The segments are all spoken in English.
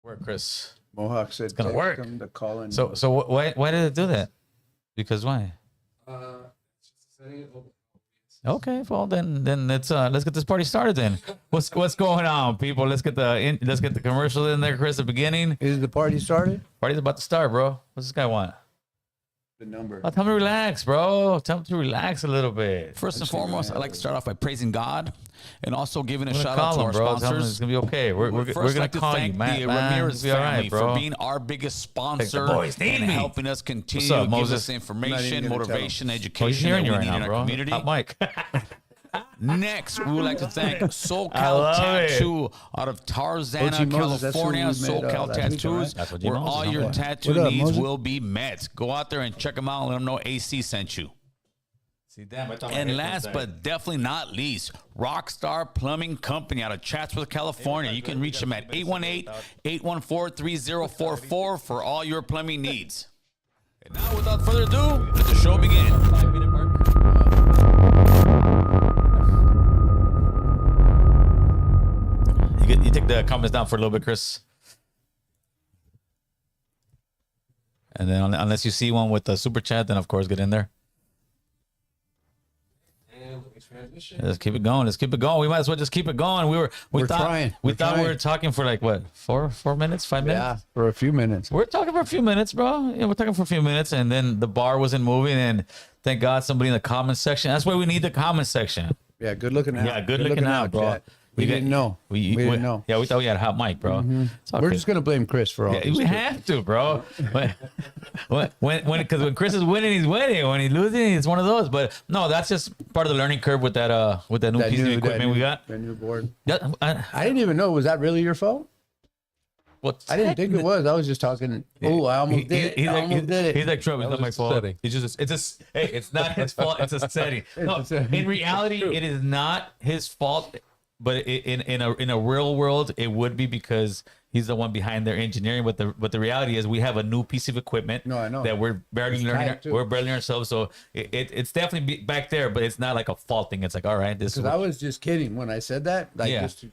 Work, Chris. Mohawk said It's gonna work. Him to call in. So why did it do that? Because why? Okay, well then let's get this party started then. What's going on, people? Let's get the commercial in there, Chris. At the beginning. Is the party started? Party's about to start, bro. What's this guy want? The number. Tell him to relax, bro. Tell him to relax a little bit. First and foremost, I'd like to start off by praising God and also giving a shout Call out to him, our bro. Tell him sponsors. it's gonna be okay. We're First, gonna like to call thank you, Matt. the Man, Ramirez it'll be all family right, bro. for being our biggest sponsor boys need and me. helping us continue What's up, to give Moses? us information, motivation, Oh, he's education hearing that you we right need now, in our bro. community. Hot mic. Next, we would like to thank I SoCal love Tattoo out of Tarzana, OG Moses, that's who California. we met, SoCal last week, Tattoos, right? That's what where Moses all is, your homeboy. tattoo What up, needs Moses? will be met. Go out there and check them out and let them know AC sent you. See, damn, I thought And last but definitely not least, Rockstar Plumbing Company out of Chatsworth, California. You can reach them at 818-814-3044 for all your plumbing needs. And now, without further ado, let the show begin. 5-minute mark. You take the comments down for a little bit, Chris. And then unless you see one with the super chat, then of course get in there. Let's keep it going. Let's keep it going. We might as well just keep it going. We're trying. We We're thought we trying. were talking for like what, 4 minutes, 5 minutes? Yeah, for a few minutes. We're talking for a few minutes, bro. Yeah, we're talking for a few minutes, and then the bar wasn't moving, and thank God somebody in the comment section. That's why we need the comment section. Yeah, good looking out. Yeah, good looking out, bro. Chat. We didn't know. We didn't know. Yeah, we thought we had a hot mic, bro. It's all We're good. just gonna blame Chris for all Yeah, this. we too. have to, bro. When Chris is winning, he's winning. When he's losing, it's one of those. But no, that's just part of the learning curve with that new That piece of new- equipment that we new- got. that new board. Yeah, I didn't even know. Was that really your fault? well, I didn't think it was. I was just talking. Oh, I almost did it. I almost did it. He's like, Trump, it's not my fault. setting. Hey, it's not his fault. It's a setting. No, a setting. in reality, it is not his fault. But in a real world, it would be because he's the one behind their engineering. But the reality is, we have a new piece of equipment. No, I know. that we're barely It's learning. tight, too. We're barely ourselves. So it's definitely back there. But it's not like a fault thing. It's like, all right, this is Because I was just kidding when I said that. Like, Yeah. just to,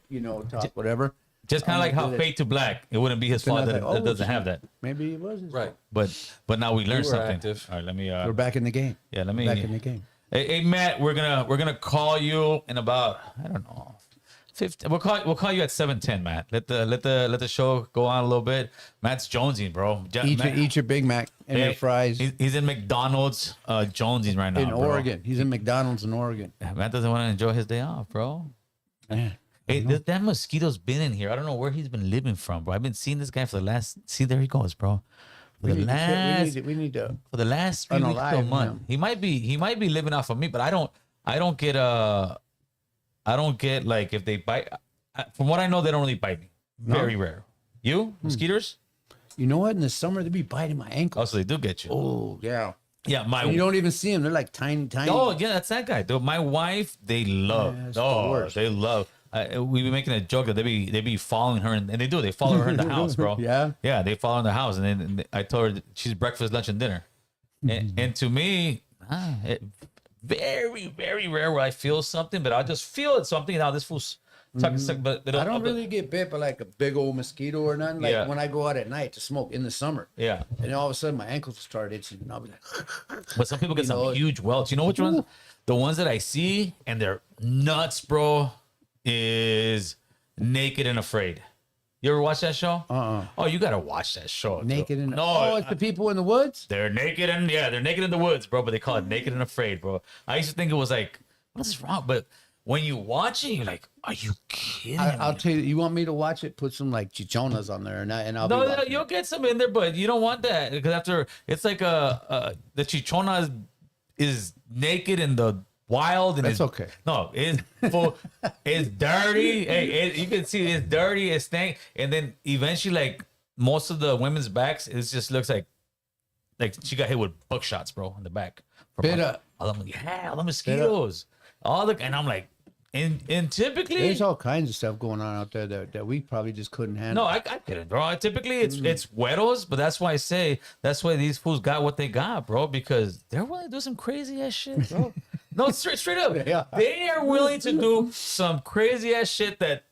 talk whatever. just kind of like how did it. Fade to Black. It wouldn't be his Then I fault was that like, it doesn't shit. have that. Maybe it was his Right. fault. But now we learned were something. active. All right, let me. We're back in the game. Yeah, let me. Back in the game. Hey, Matt, we're gonna call you in about, I don't know, 50. We'll call you at 7:10, Matt. Let the show go on a little bit. Matt's jonesing, bro. Eat your Big Mac and your fries He's in McDonald's jonesing right now, in bro. Oregon. He's in McDonald's in Oregon. Matt doesn't want to enjoy his day off, bro. Man. Hey, that mosquito's been in here. I don't know where he's been living from, bro. I've been seeing this guy for the last. See, there he goes, bro. For We the need, last we need to. for the last 3 weeks to a Unalive month. him. He might be living off of me, but I don't get like if they bite. From what I know, they don't really bite me. Very rare. You mosquitoes? You know what? In the summer, they be biting my ankle. Also, they do get you. Oh, yeah. Yeah, my. And you don't even see them. They're like tiny. Oh yeah, that's that guy. Dude, my wife, they love. Yeah, it's the Oh, worst. they love. We be making a joke that they be following her, and they do. They follow her in the house, bro. Yeah? yeah, they follow in the house, and then I told her she's breakfast, lunch, and dinner. And to me, very, very rare where I feel something, but I just feel it something. Now this fool's talking, but I don't really get bit by like a big old mosquito or nothing. Like Yeah. when I go out at night to smoke in the summer. Yeah, And all of a sudden, my ankles start itching. And I'll be like, but some people get You some know, huge welts. You know which ones? The ones that I see and they're nuts, bro. Is Naked and Afraid. You ever watch that show? Oh, you gotta watch that show. naked and no, oh, it's the people in the woods. they're naked and they're naked in the woods, bro. But they call it Naked and Afraid, bro. I used to think it was like, what is wrong? But when you watch it, you're like, are you kidding? I'll me? tell you. You want me to watch it? Put some like chichonas on there, and I'll No, be no, watching you'll it. get some in there, but you don't want that because after it's like the chichona is naked in the wild and That's it's okay. No, it's full, it's dirty. Hey, you can see it's dirty, it's stank, and then eventually, like most of the women's backs, it just looks like she got hit with buckshots, bro, in the back. Bit of- all the mosquitoes, and I'm like, and typically There's all kinds of stuff going on out there that we probably just couldn't handle. no, I get it, bro. Typically, it's güeros, but that's why I say that's why these fools got what they got, bro. Because they're willing to do some crazy ass shit, bro. No, straight up, Yeah. they are willing to do some crazy ass shit that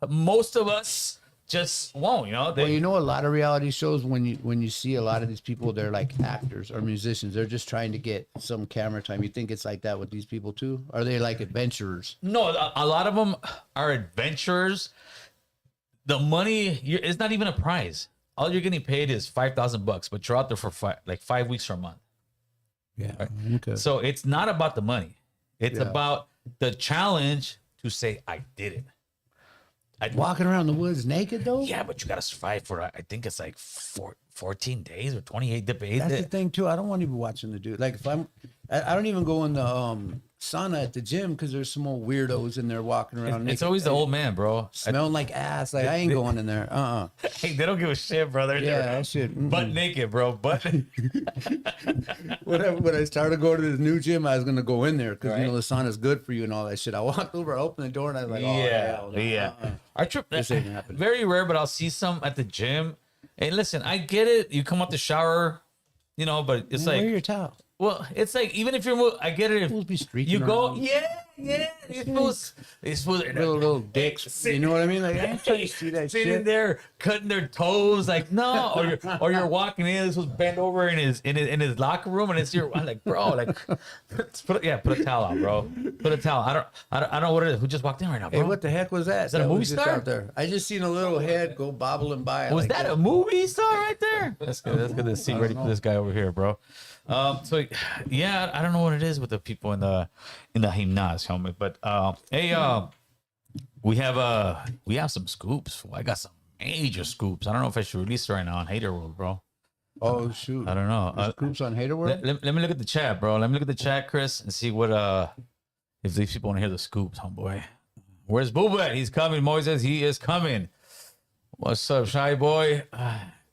most of us just won't. You know, Well, you know, a lot of reality shows when you see a lot of these people, they're like actors or musicians. They're just trying to get some camera time. You think it's like that with these people too? Are they like adventurers? no, a lot of them are adventurers. The money it's not even a prize. All you're getting paid is $5,000, but you're out there for 5 weeks or a month. Yeah. Okay. So it's not about the money. It's about the challenge to say I did it. Walking around the woods naked though? Yeah, but you gotta survive for I think it's like 14 days or 28 days. That's the thing too. I don't want to be watching the dude. Like if I don't even go in the sauna at the gym because there's some old weirdos in there walking around. It's naked. always the old man, bro. Smelling like ass. Like I ain't going in there. Hey, they don't give a shit, brother. Yeah, that shit. Butt naked, bro. Butt. When I started going to this new gym, I was gonna go in there because you know the sauna's good for you and all that shit. I walked over, I opened the door, and I was like, oh, hell no. yeah. Our trip. This ain't happening. Very rare, but I'll see some at the gym. And listen, I get it. You come out the shower, you know, but it's Man, like, wear your towel. well, it's like even if you're, I get it. Fools be If streaking you go, around. yeah, it's supposed Little dicks. You know what I mean? Like I ain't trying to see that sitting shit. there cutting their toes, like no, or you're walking in, this was bent over in his locker room, and it's your, I'm like, bro, like put a towel out, bro, put a towel. I don't know what it is. Who just walked in right now, bro? Hey, what the heck was that? Is that a movie was just star? out there. I just seen a little head go bobbling by. Was like that a movie star right there? That's good. That's good to see. Ready for this guy over here, bro. So yeah, I don't know what it is with the people in the gymnasium, but hey, we have some scoops. I got some major scoops. I don't know if I should release it right now on Hater World, bro. Oh shoot! I don't know. Scoops on Hater World. Let me look at the chat, bro. Let me look at the chat, Chris, and see what if these people want to hear the scoops, homeboy. Where's Booba at? He's coming. Moises, he is coming. What's up, Shy Boy?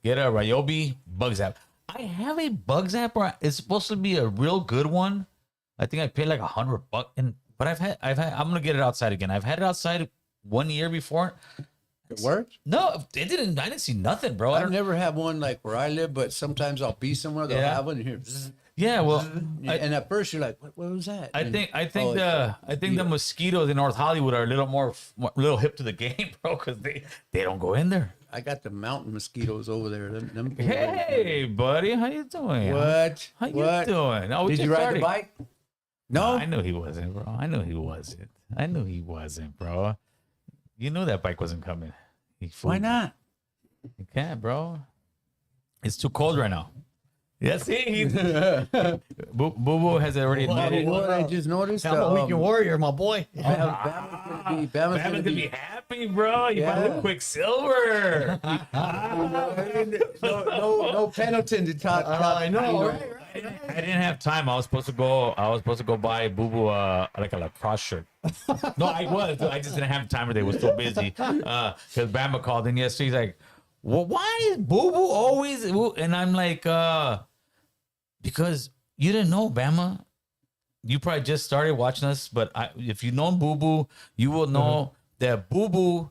Get a Ryobi Bugs app. I have a Bugs app where it's supposed to be a real good one. I think I paid like $100, but I've had. I'm gonna get it outside again. I've had it outside 1 year before. It worked? No, it didn't. I didn't see nothing, bro. I've never had one like where I live, but sometimes I'll be somewhere they'll have one and hear. Zzz, Yeah, well, and at first you're like, what was that? I think oh, the mosquitoes in North Hollywood are a little hip to the game, bro, because they don't go in there. I got the mountain mosquitoes over there. Them Hey, buddy, how you doing? What? How you What? doing? Oh, we Did just you ride started. the bike? No. I knew he wasn't, bro. I knew he wasn't, bro. You knew that bike wasn't coming. You fool. Why not? You can't, bro. It's too cold right now. Yeah, see, Boo Boo has already You admitted. know what I just noticed? I'm a weekend warrior, my boy. Bama's Bama's gonna gonna be be happy, bro. You might Yeah. look Quicksilver. no Pendleton to talk. I know, right? I didn't have time. I was supposed to go buy Boo Boo like a lacrosse shirt. No, I was. I just didn't have time today. I was so busy. Because Bama called in yesterday. He's like, "Well, why is Boo Boo always?" And I'm like, because you didn't know, Bama. You probably just started watching us, but if you know Boo Boo, you will know that Boo Boo,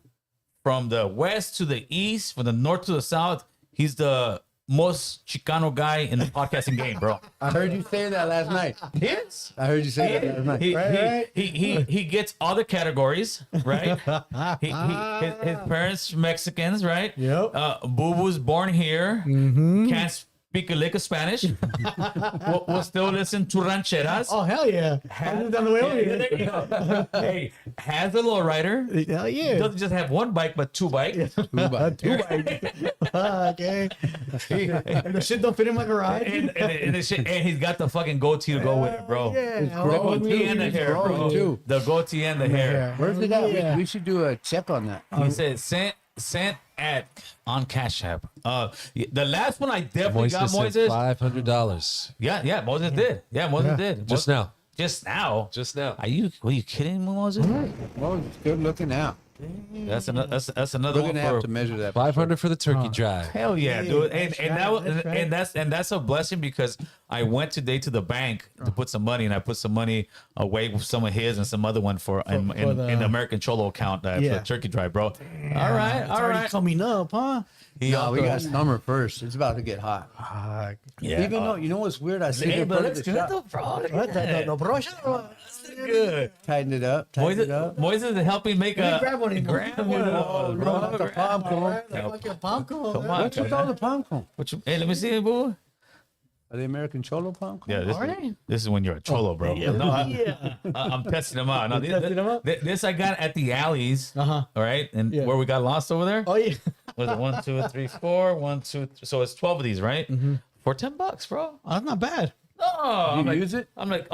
from the west to the east, from the north to the south, he's the most Chicano guy in the podcasting game, bro. I heard you say that last night. Yes. I heard you say that last night. He gets all the categories, right? His parents Mexicans, right? Yep. Boo Boo's born here. Can't speak a lick of Spanish. we'll still listen to rancheras. Oh, hell yeah. I lived on the way over Yeah, here. there you go. Hey, has a lowrider. Hell yeah. Doesn't just have one bike, but two bikes. Two bikes. Okay. And the shit don't fit in my garage. And he's got the fucking goatee to go with it, bro. Yeah. It's The growing goatee too. and the It's hair, growing bro. too. The goatee and the hair. Where's it at? Yeah. We should do a check on that. He said sent at on Cash App. The last one I definitely got Moises. $500 Yeah, Moses did. Yeah, Moses did. just now. Just now. Just now. Were you kidding me, Moses? Well, it's good looking out. That's another. That's another We're one gonna have to for. measure that. 500 for the turkey drive. Hell yeah, Hey, dude, that's and right, that's right. that's a blessing because I went today to the bank to put some money, and I put some money away with some of his and some other one in the American Cholo account for the turkey drive, bro. Damn, All right, it's all already right. coming up, huh? No, we got summer first. It's about to get hot. Yeah. Even though, you know what's weird? I see Hey, the but front of looks the good shop. though, bro. Look What? at that. No, bro. Good. Tighten it up. Tighten it up. Moises is helping make a grab one. grab one. Oh, no, not the palm cone. Come on, What's with all the palm cone? Hey, let me see it, boo. Are they American Cholo palm cone? Yeah, this is when you're a cholo, bro. No, I'm testing them out. No, testing them out? This I got at the alleys. Uh-huh. All right, and Yeah. where we got lost over there. Oh, yeah. Was it 1, 2, 3, 4? 1, 2, 3. So it's 12 of these, right? For $10, bro. Oh, that's not bad. No, I'm like, use it? I'm like,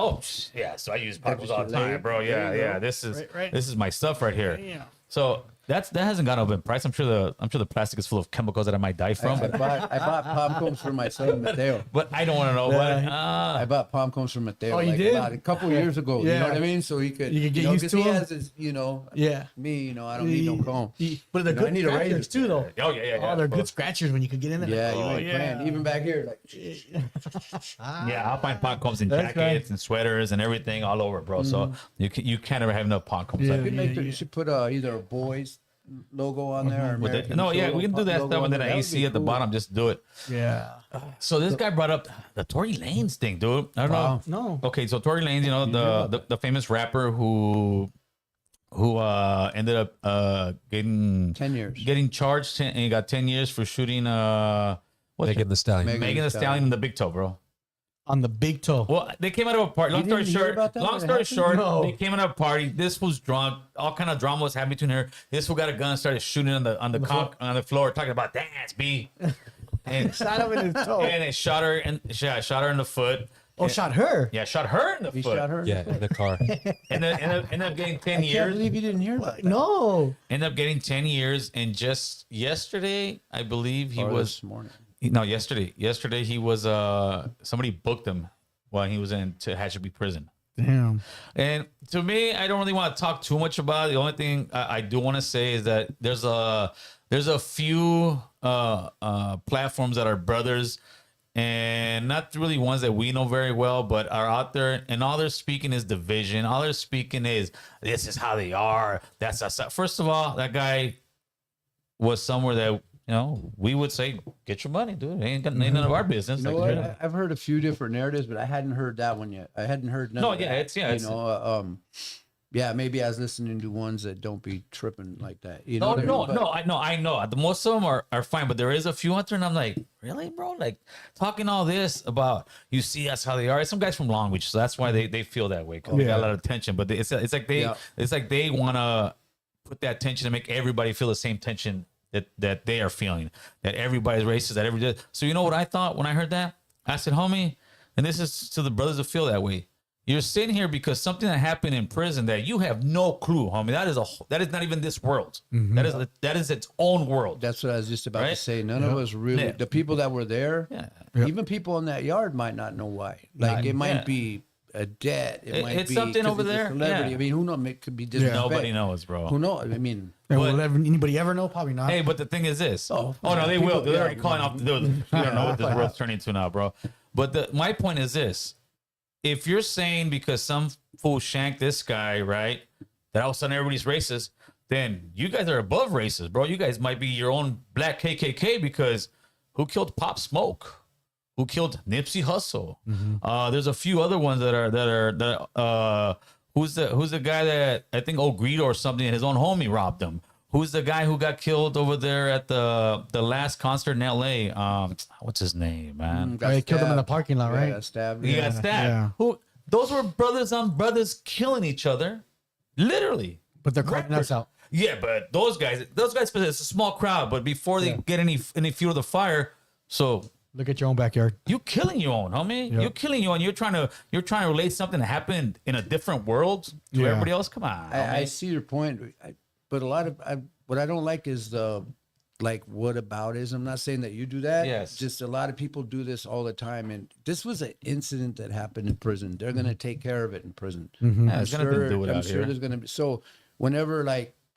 yeah. So I use Pacos all the lay time, it. bro. Yeah, There you yeah. go. This is Right. this is my stuff right here. Yeah. So that hasn't gone up in price. I'm sure the plastic is full of chemicals that I might die from. I bought palm cones for my son Mateo. But I don't want to know. I bought palm cones for Mateo. Oh, you like did? about a couple years ago. You Yeah. know what I mean? So he could, You could get know, used 'cause to he him? has his, Yeah. me, I don't need no comb. But they're You know, I good need a razor. scratchers, too, though. Oh yeah. Oh, they're bro. good scratchers when you could get in there. Yeah, you oh, ain't playing. Even back here, like, Yeah, I'll find pot combs in That's jackets and sweaters and everything all over, bro. So you can't ever have enough pot combs. Yeah. Like, you should put either a boys logo on there. Or with it. American No, yeah, Cholo we can do that logo stuff on and then there. an That would AC be at the cool. bottom. Just do it. Yeah. So this guy brought up the Tory Lanez thing, dude. I don't Wow. know. No. Okay, so Tory Lanez, you know the famous rapper who ended up getting 10 years. getting charged and he got 10 years for shooting Megan the Stallion. Megan Thee Stallion in the Big Toe, bro. On the big toe. Well, they came out of a party. Long You story didn't hear short, about that when it happened? No. they came out of a party. This was drunk. All kind of drama was happening between her. This fool got a gun, started shooting on the floor, talking about dance, B. And Shot him in his toe. and it shot her and shot her in the foot. Oh, shot her. Yeah, shot her in the He foot. shot her. Yeah, in the car. And then ended up getting 10 I can't years. believe you didn't hear about that. No. Ended up getting 10 years. And just yesterday, I believe he Or was. this morning. No, yesterday. Yesterday he was. Somebody booked him while he was in to Hatchetby prison. Damn. And to me, I don't really want to talk too much about it. The only thing I do want to say is that there's a few platforms that are brothers and not really ones that we know very well, but are out there, and all they're speaking is division. All they're speaking is this is how they are. That's us. First of all, that guy was somewhere that we would say, get your money, dude. Ain't none of our business. You know Like, what? I've heard a few different narratives, but I hadn't heard that one yet. I hadn't heard none. No, of yeah, that. it's- yeah, it's- Yeah, maybe I was listening to ones that don't be tripping like that. You No, know, I know. The most of them are fine, but there is a few out there, and I'm like, really, bro? Like talking all this about you see that's how they are. Some guys from Long Beach, so that's why they feel that way because they got a lot of tension. But it's like they want to put that tension to make everybody feel the same tension that they are feeling. That everybody's racist. That everybody. So you know what I thought when I heard that? I said, homie, and this is to the brothers that feel that way. You're sitting here because something that happened in prison that you have no clue, homie. That is not even this world. That is its own world. That's what I was just about to Right? say. None of us really, Yeah. the people that were there, even people in that yard might not know why. Like it might be a debt. It might it's be something 'cause over it's a there. celebrity. Yeah. I mean, who knows? It could be disrespect. Nobody knows, bro. Who knows? I mean, And will anybody ever know? Probably not. Hey, but the thing is this. Oh, No, they people- will. They're already yeah. calling off. We don't know what this world's turning into now, bro. But my point is this: if you're saying because some fool shanked this guy, right, that all of a sudden everybody's racist, then you guys are above racist, bro. You guys might be your own black KKK because who killed Pop Smoke? Who killed Nipsey Hussle? There's a few other ones that are who's the guy that I think Greedo or something, his own homie robbed him. Who's the guy who got killed over there at the last concert in LA? What's his name, man? got They killed him in the stabbed. parking lot, Yeah, right? got stabbed. He Yeah. got stabbed. Yeah. Who? Those were brothers on brothers killing each other, literally. But they're calling us out. Yeah, but those guys, it's a small crowd. But before they get any fuel to the fire, so Look at your own backyard. you killing your own, homie. Yep. You're killing your own. You're trying to relate something that happened in a different world to Yeah. everybody else. Come on, I homie. see your point, but a lot of what I don't like is the what aboutism. I'm not saying that you do that. Yes. Just a lot of people do this all the time, and this was an incident that happened in prison. They're gonna take care of it in prison. Yeah, I'm it's gonna do it I'm out sure here. there's gonna be whenever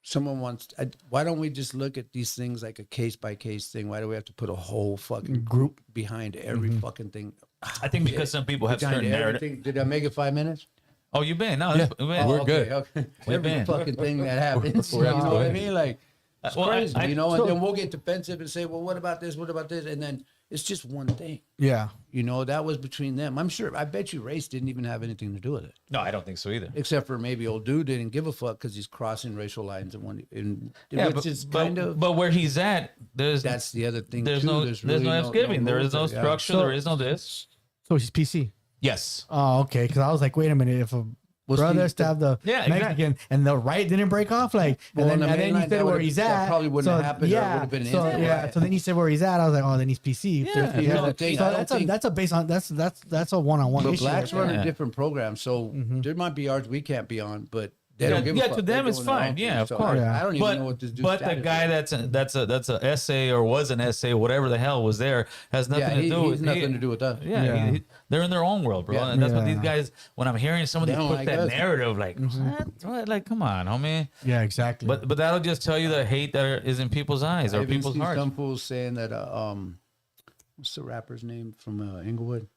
someone wants. Why don't we just look at these things like a case by case thing? Why do we have to put a whole fucking group behind every fucking thing? I think because some people have certain narrative. Everything. Did I make it 5 minutes? Oh, you've been. No, Yeah. we've been. We're Okay, good. okay. We've Every been. fucking thing that happens. You We're know what I absolutely. mean? Like, it's Well, crazy, I- you know? so- And then we'll get defensive and say, well, what about this? What about this? And then it's just one thing. Yeah. You know, that was between them. I'm sure. I bet you race didn't even have anything to do with it, No, I don't think so either. except for maybe old dude didn't give a fuck because he's crossing racial lines Yeah, which but, is but, kind of. but where he's at, That's the other thing. there's too. no There's there's really no giving. There is no rules there, yeah. structure. So- there is no this. So he's PC. Yes. Oh, okay. Because I was like, wait a minute. If a Well, brother Steve, stabbed the Yeah, Mexican and the right didn't break off, like, Well, and on then the you main line, said that where would've- he's that at. probably wouldn't have happened, or it Yeah. would've been an So instant yeah. riot. So then he said where he's at. I was like, oh, then he's PC. Yeah, There's- here's the thing, So I don't that's a think- that's a based on that's a one-on-one But issue. blacks right run there. Yeah. a different program, so there might be yards we can't be on, but they Yeah, don't give yeah, a to fuck. them They're it's doing their fine. own Yeah, thing. of So course. I don't even know what this dude's But the status guy is. that's a essay or was an essay, whatever the hell was there, has nothing Yeah, to do he's with nothing to do with us. Yeah, Yeah. they're in their own world, bro. Yeah. And that's what Yeah. these guys. When I'm hearing somebody They don't put like that us. narrative, like, what? Like, come on, homie. Yeah, exactly. But that'll just tell you the hate that is in people's eyes I or even people's see hearts. some fools saying that what's the rapper's name from Inglewood?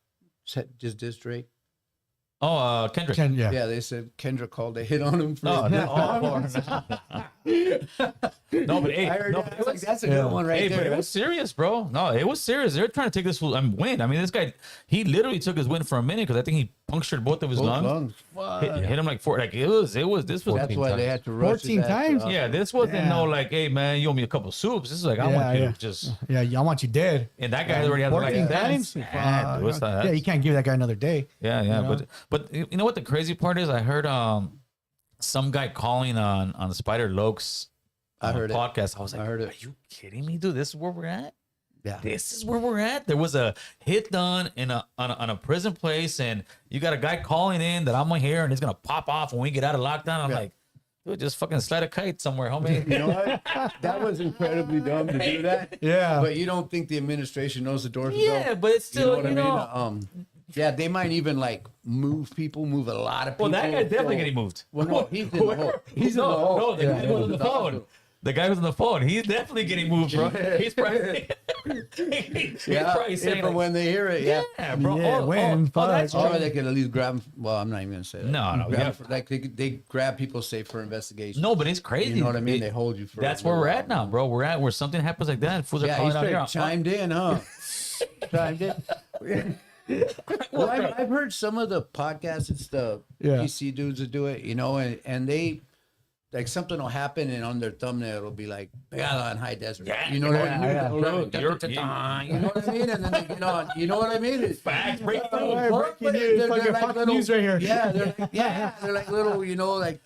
Just diss Drake. Oh, Kendrick. Yeah. Yeah, they said Kendrick called a hit on him for. No, they're all no, but hey, I heard no, that. but I was like, that's a good one right hey, there. but it was serious, bro. No, it was serious. They're trying to take this win. I mean, this guy, he literally took his win for a minute because I think he punctured both of his Both lungs. lungs. Hit him like four. Like this was. That's 14 why they times. had to rush 14 his ass times? up. Yeah, this wasn't Yeah. no like, hey man, you owe me a couple soups. This is like, I Yeah, want you yeah. to just. Yeah, I want you dead. And that guy already had 14 like times? Man, what's that? Yeah, you can't give that guy another day. Yeah, You know? but you know what the crazy part is? I heard some guy calling on Spider Lokes I heard it. podcast. I was like, I heard it. Are you kidding me, dude? This is where we're at. Yeah. This is where we're at. There was a hit done on a prison place, and you got a guy calling in that I'm gonna hear, and it's gonna pop off when we get out of lockdown. I'm like, dude, just fucking slide a kite somewhere, homie. You know what? That was incredibly dumb to do that. Yeah. But you don't think the administration knows the doors? Yeah, but it's You know still, what I mean? Yeah, they might even like move a lot of people. well, that guy's definitely So- getting moved. Well, no, he's in the hole. He's in the No, hole. no, the guy Yeah. who's on the phone. The guy who's on the phone, he's definitely getting moved, bro. He's probably, he's Yeah, probably saying, if and like, when they hear it, yeah. yeah, bro. Yeah, when, that's fuck. Or they could at least grab him. Well, I'm not even gonna say that. No, no, Grab yeah. him for- like they grab people, say for investigation. No, but it's crazy. You know what I mean? It- They hold you for. that's a where little we're while. at now, bro. We're at where something happens like that. Fools are Yeah, he calling out straight here. chimed in, huh? Chimed in. Well, I've heard some of the podcasts. It's the Yeah. PC dudes that do it, you know, and they like something will happen, and on their thumbnail it'll be like "Pegada in High Desert." Yeah, You know what I mean? yeah, You know what I mean? And then they get on. You know what I mean? It's Facts, breakthrough. Breaking news, fucking Fox News right here. Yeah, they're like little, you know, like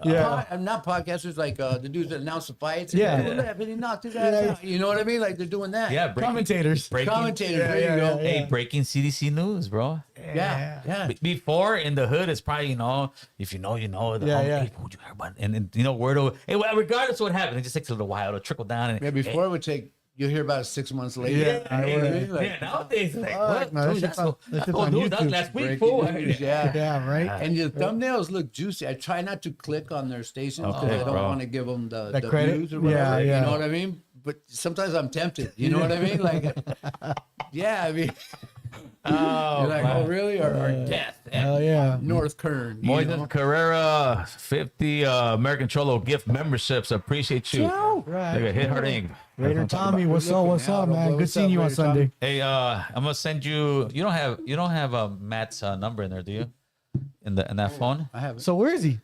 Yeah. not podcasters, like the dudes that announce the fights. Yeah. And he knocked his ass out. You know what I mean? Like they're doing that. Yeah, breaking, Commentators. breaking, Commentators. Yeah, there you yeah, go. yeah. hey, breaking CDC news, bro. Yeah. Before in the hood, it's probably, you know, if you know, you know. The Yeah, home yeah. people, you heard about, and you know, word over. Hey, well, regardless of what happened, it just takes a little while to trickle down. And Yeah, before it would take, you'll hear about it 6 months later. Yeah, You know what I mean? Like, yeah, nowadays, like, fuck, what? no, that Dude, shit's that's on- that shit's oh, on dude, that's YouTube. last week, breaking fool. news, yeah. Yeah, right. And your thumbnails look juicy. I try not to click on their stations because Okay, I don't bro. want to give them the The credit? views or whatever. Yeah, yeah. You know what I mean? But sometimes I'm tempted. You know what I mean? Like, yeah, I mean, Oh, you're like, man. oh, really? Or death. Hell yeah. North Kern. You Moises know? Carrera, 50 American Cholo gift memberships. Appreciate you. Right. They got hit hard ink. Raider Tommy, what's up? What's up, man? Good What's seeing up, you on Raider Tommy? Sunday. Hey, I'm gonna send you. You don't have Matt's number in there, do you? In that phone? I have it. So where is he?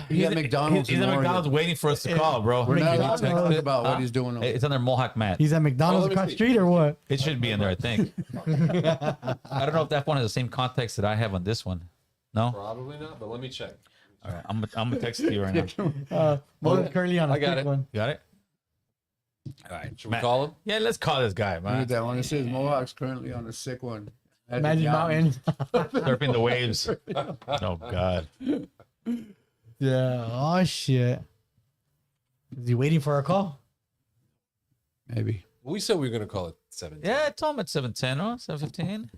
He's at McDonald's He's in at Oregon. McDonald's waiting for us to call, bro. We're not Can you allowed to text talk it? about what he's doing. It's under Mohawk Matt. He's at McDonald's let me across the see. street or what? It should be in there, I think. I don't know if that one has the same context that I have on this one. No. Probably not, but let me check. All right, I'm gonna text it to you right now. Mo's currently on a I got thick it. one. You got it? All right. Should we call him? Yeah, let's call this guy, Look at man. that one. It says Mohawk's currently on a sick one. At the Magic Mountain. Surfing the waves. Oh God. Yeah. Oh shit. Is he waiting for a call? Maybe. We said we were gonna call it 7. Yeah, I told him at 7:10 or 7:15.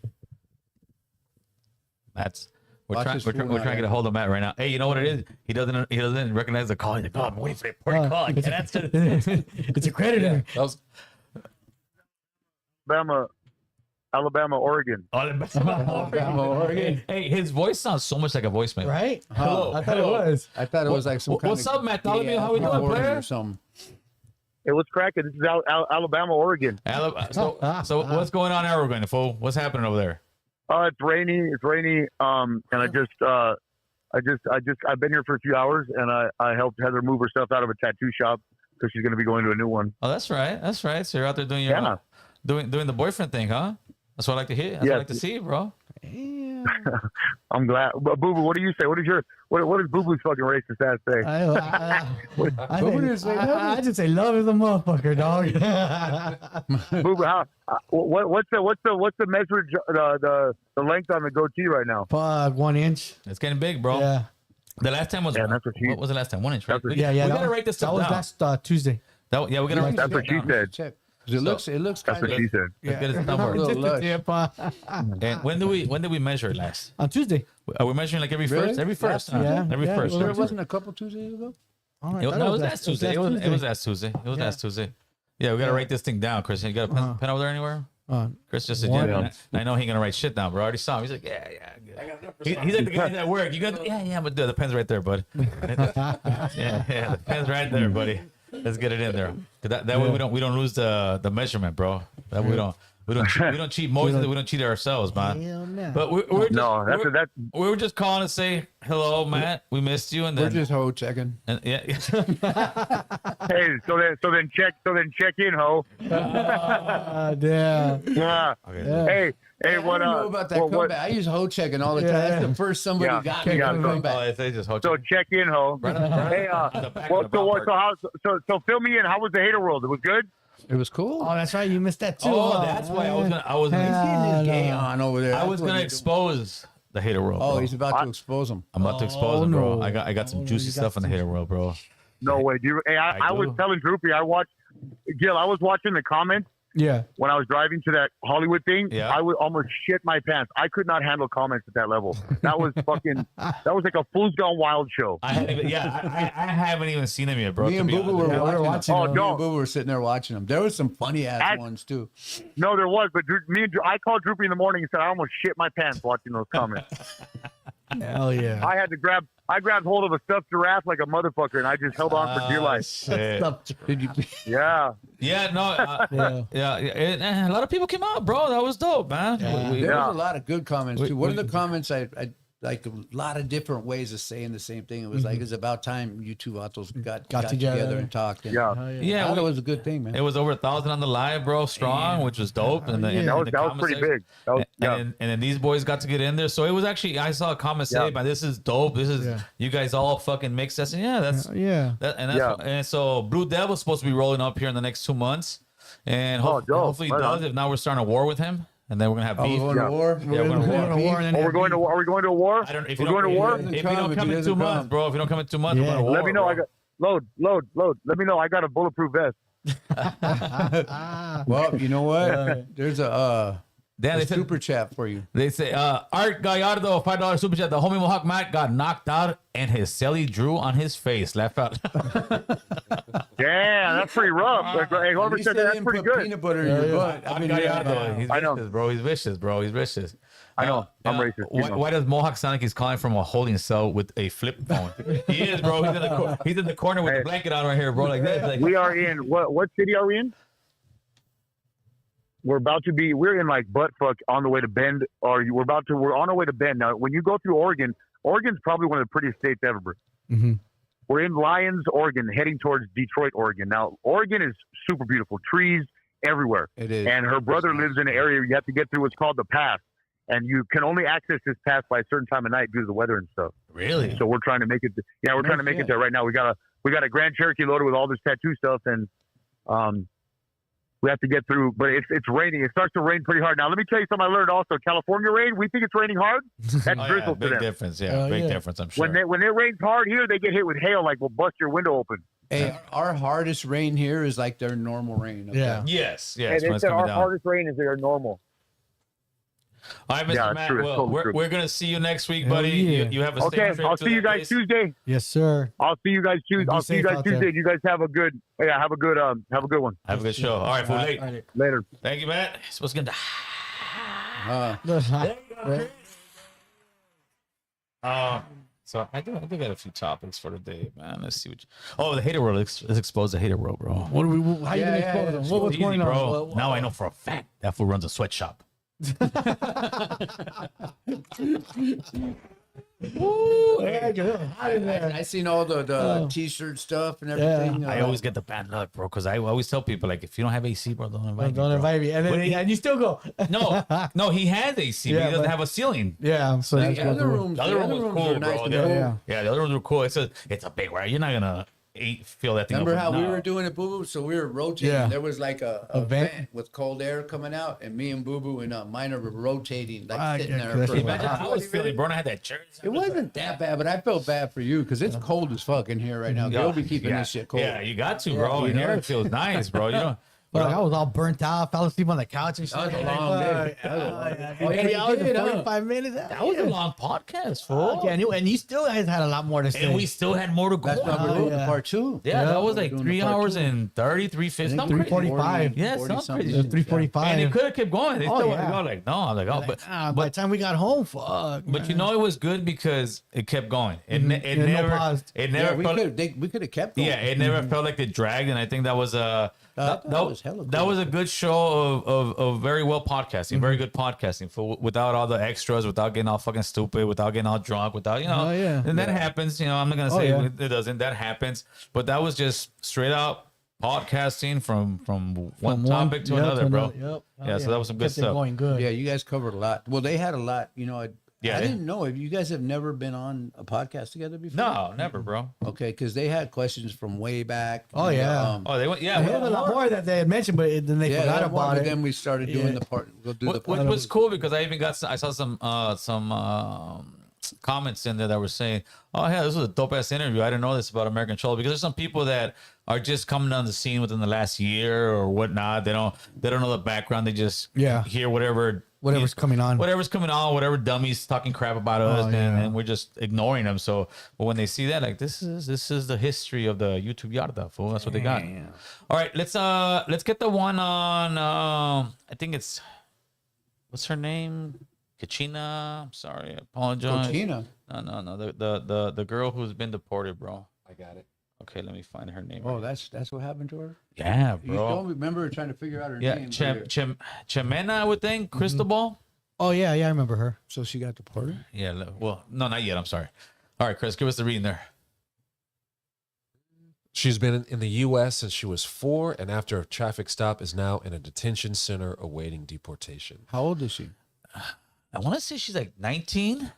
Matt's. We're Watch trying. this We're, fool we're now, trying to get a yeah. hold of Matt right now. Hey, you know what it is? He doesn't recognize the call. He's like, oh, I'm waiting for the important call. I can't answer. It's a creditor. That was Bama, Alabama, Oregon. Alabama, Oregon. Hey, his voice sounds so much like a voicemail. Right? Hello. I thought Hello. it was. I thought it was like some kind What's of up, Matt? Tell me gay how we doing, recording player? or something. It was cracking. This is Alabama, Oregon. So what's going on in Oregon, fool? What's happening over there? It's rainy. It's rainy. And I've been here for a few hours, and I helped Heather move her stuff out of a tattoo shop because she's going to be going to a new one. Oh, that's right. That's right. So you're out there doing your doing the boyfriend thing, huh? That's what I like to hear. That's what I like to see, bro. I'm glad. But Boo Boo, what do you say? What does Boo Boo's fucking racist ass say? I just say love is a motherfucker, dog. Boo Boo, what's the measure the length on the goatee right now? Fuck, 1 inch. It's getting big, bro. Yeah. The last time was that's what was the last time? 1 inch, right? We Yeah. gotta write this That stuff was down. last Tuesday. We gotta write That's this what she down. said. Check. 'Cause it looks That's kind what of. she said. Let's get his number. Little lush. And when do we measure it last? On Tuesday. Are we measuring like every Really? first? Every first. Yeah. huh? Every Yeah. first. There wasn't a couple Tuesdays ago. All right. No, it was last Tuesday. It was last Tuesday. It was Yeah. last Tuesday. Yeah, we gotta write this thing down, Chris. You got a pen over there anywhere? Chris just said, One. yeah. I know he ain't gonna write shit down, bro. I already saw him. He's like, yeah. He's like the guy at work. You got, yeah. I'm gonna do it. The pen's right there, bud. yeah. The pen's right there, buddy. Let's get it in there. That way we don't lose the measurement, bro. That way we don't cheat Moses. We don't cheat ourselves, man. Hell no. But we were just calling to say hello, Matt. We missed you, and We're then just hoe checking. and, yeah. Hey, so then check in, ho. Damn. Yeah. Okay. Hey, what I don't know about that what- comeback. I use hoe checking all the time. That's the first somebody Yeah. got me Yeah. on a Oh, comeback. they just hold So you. check in, ho. Hey, so fill me in. How was the hater world? It was good. It was cool. Oh, that's right. You missed that too. Oh, that's why I was He's gay on over there. I was gonna expose the hater world. Oh, bro. he's about to expose him. I'm about to expose him, bro. no. I got some juicy you got stuff in the hater world, bro. No way. I was do. telling Droopy. I was watching the comments Yeah. when I was driving to that Hollywood thing. Yeah. I would almost shit my pants. I could not handle comments at that level. That was fucking. That was like a Fool's Gone Wild show. I haven't even seen him yet, bro. Me to and be Boo Boo honest were with you. watching. Oh, them. Me no. and Boo Boo were sitting there watching them. There was some funny ass ones too. No, there was, but I called Droopy in the morning and said I almost shit my pants watching those comments. Hell yeah. I grabbed hold of a stuffed giraffe like a motherfucker, and I just held on for dear life. Shit. Did you? Yeah. Yeah, no, a lot of people came out, bro. That was dope, man. There Yeah. was a lot of good comments too. One of the comments I like a lot of different ways of saying the same thing. It was like it's about time you two vatos got together and talked. And Yeah. Yeah, I thought it was a good thing, man. it was over 1,000 on the live, bro, strong, which was dope. And That was pretty big. That was, And then these boys got to get in there. So it was actually, I saw a comment say, man, this is dope. This is, you guys all fucking mix us. And and so Blue Devil's supposed to be rolling up here in the next 2 months. And dope. hopefully he Right does. on. If not, we're starting a war with him. And then we're going to have beef. We're going to war. Yeah, we're going to war. Are we going to war? Are we going to war? I don't, if We're you going to war? If you don't come in 2 months, bro, if you don't come in 2 months, we're going to war. Let me know. Bro. I got load. Let me know. I got a bulletproof vest. Well, you know what? There's a Damn, they said, super chat for you. they say, Art Gallardo, $5 super chat. The homie Mohawk Matt got knocked out and his celly drew on his face. Laugh out. Yeah, that's pretty rough. Hey, At whoever least said they that, that's didn't pretty put good. peanut butter in your butt. Art mean, Gallardo, he's I know. vicious, bro. He's vicious, bro. He's vicious. I know. I'm racist. You know. Why does Mohawk sound like he's calling from a holding cell with a flip phone? He is, bro. He's in the corner with the blanket on right here, bro. Like this. Like, We are in what city are we in? We're in like buttfuck on the way to Bend, or we're on our way to Bend. Now, when you go through Oregon's probably one of the prettiest states ever. Mm-hmm. We're in Lyons, Oregon, heading towards Detroit, Oregon. Now, Oregon is super beautiful, trees everywhere. It is. And her brother lives in an area you have to get through what's called the pass. And you can only access this pass by a certain time of night due to the weather and stuff. really? So we're trying to make it. We're trying to make it there right now. We got a Grand Cherokee loaded with all this tattoo stuff, and we have to get through. But it's raining. It starts to rain pretty hard. Now let me tell you something I learned also. California rain. We think it's raining hard. That's Oh, yeah, drizzle to big them. difference. Yeah, big difference. I'm sure. When it rains hard here, they get hit with hail. Like we'll bust your window open. Hey, our hardest rain here is like their normal rain. Yeah. yes. And When they it's said coming our down. hardest rain is their normal. All right, Mr. Yeah, it's Matt. true. It's Well, totally true. we're gonna see you next week, Hell buddy. yeah. You have a Okay, safe trip I'll to see you that guys place. Tuesday. Yes, sir. I'll see you guys Tuesday. Be I'll see you safe guys out there. Tuesday. You guys have a good one. Have a good show. All right, fool. All right. Later. Thank you, Matt. Supposed to get So I do got a few topics for today, man. Let's see the hater world. Let's expose the hater world, bro. What are we? How you gonna expose them? What's Easy, going on, bro? Now I know for a fact that fool runs a sweatshop. Ooh, yeah, good. Hot in there. I seen all the t-shirt stuff and everything. I always get the bad luck, bro, because I always tell people, like, if you don't have AC, bro, don't invite me. Don't bro. invite me, and then and you still go. No, he has AC, but he doesn't have a ceiling. Yeah, so The other rooms, The other room was cool, are nice bro. and The cool. other- Yeah, the other rooms were cool. It's a big, right? You're not gonna feel that thing. Remember over- how we no. were doing it, Boo Boo? So we were rotating. Yeah. There was like a vent? vent with cold air coming out, and me and Boo Boo and Minor were rotating, like Ah, sitting yeah, there. that's For right. Imagine about how I was 20 feeling, minutes. bro. And I had that jersey. It wasn't that bad, but I felt bad for you because it's cold as fuck in here right now. They'll be keeping this shit cold. Yeah, you got to, bro. you And know? here it feels nice, bro. You know. But like, I was all burnt out, fell asleep on the couch and shit. That was a long day. Oh, yeah, 3 you hours did, and huh? 45 minutes. That was a long podcast, fool. Yeah, and you still guys had a lot more to say. And we still had more to go. That's why we're doing yeah. the part two. Yeah, that was we're like doing 3 the part hours two. and 30, 350. I think Something crazy. 345. Yeah, 40 sounds something. crazy. 345. And it could have kept going. They Oh, still yeah. go like, no, I'm like, oh, By the time we got home, fuck. but you know it was good because it kept going. It Yeah, no never paused. it Yeah, never we felt, could have kept going. yeah, it never felt like it dragged, and I think that was that was hella that cool. was a good show of very well podcasting, very good podcasting for without all the extras, without getting all fucking stupid, without getting all drunk, without Oh, yeah. and that happens. You know, I'm not gonna Oh, say yeah. it doesn't. That happens, but that was just straight up podcasting from one topic to another, bro. Yep. Yeah, so that was some good Kept it stuff. going good. Yeah, you guys covered a lot. Well, they had a lot. You know, Yeah, I they- didn't know if you guys have never been on a podcast together before. No, never, bro. Okay, because they had questions from way back. Oh, yeah. Oh, they went. Yeah, There was a lot more that they had mentioned, but then they yeah, forgot that one, about but it. then we started doing Yeah. the part. We'll do the Which part. was cool because I even got I saw some comments in there that were saying, "Oh, yeah, this was a dope ass interview. I didn't know this about American Cholo," because there's some people that are just coming on the scene within the last year or whatnot. They don't know the background. They just hear Whatever's coming on. whatever dummies talking crap about us, and we're just ignoring them. So, but when they see that, like this is the history of the YouTube Yarda, fool. That's what they got. All right, let's get the one on. I think it's what's her name, Kachina. I'm sorry, I apologize. Cochina. No, the girl who's been deported, bro. I got it. Okay, let me find her name. Oh, that's what happened to her. Yeah, You bro. don't remember trying to figure out her Yeah, name. Chemena, I would think. Cristobal. Oh, yeah, I remember her. So she got deported. Yeah. Well, no, not yet. I'm sorry. All right, Chris, give us the reading there. She's been in the U.S. since she was 4, and after a traffic stop is now in a detention center awaiting deportation. How old is she? I want to say she's like 19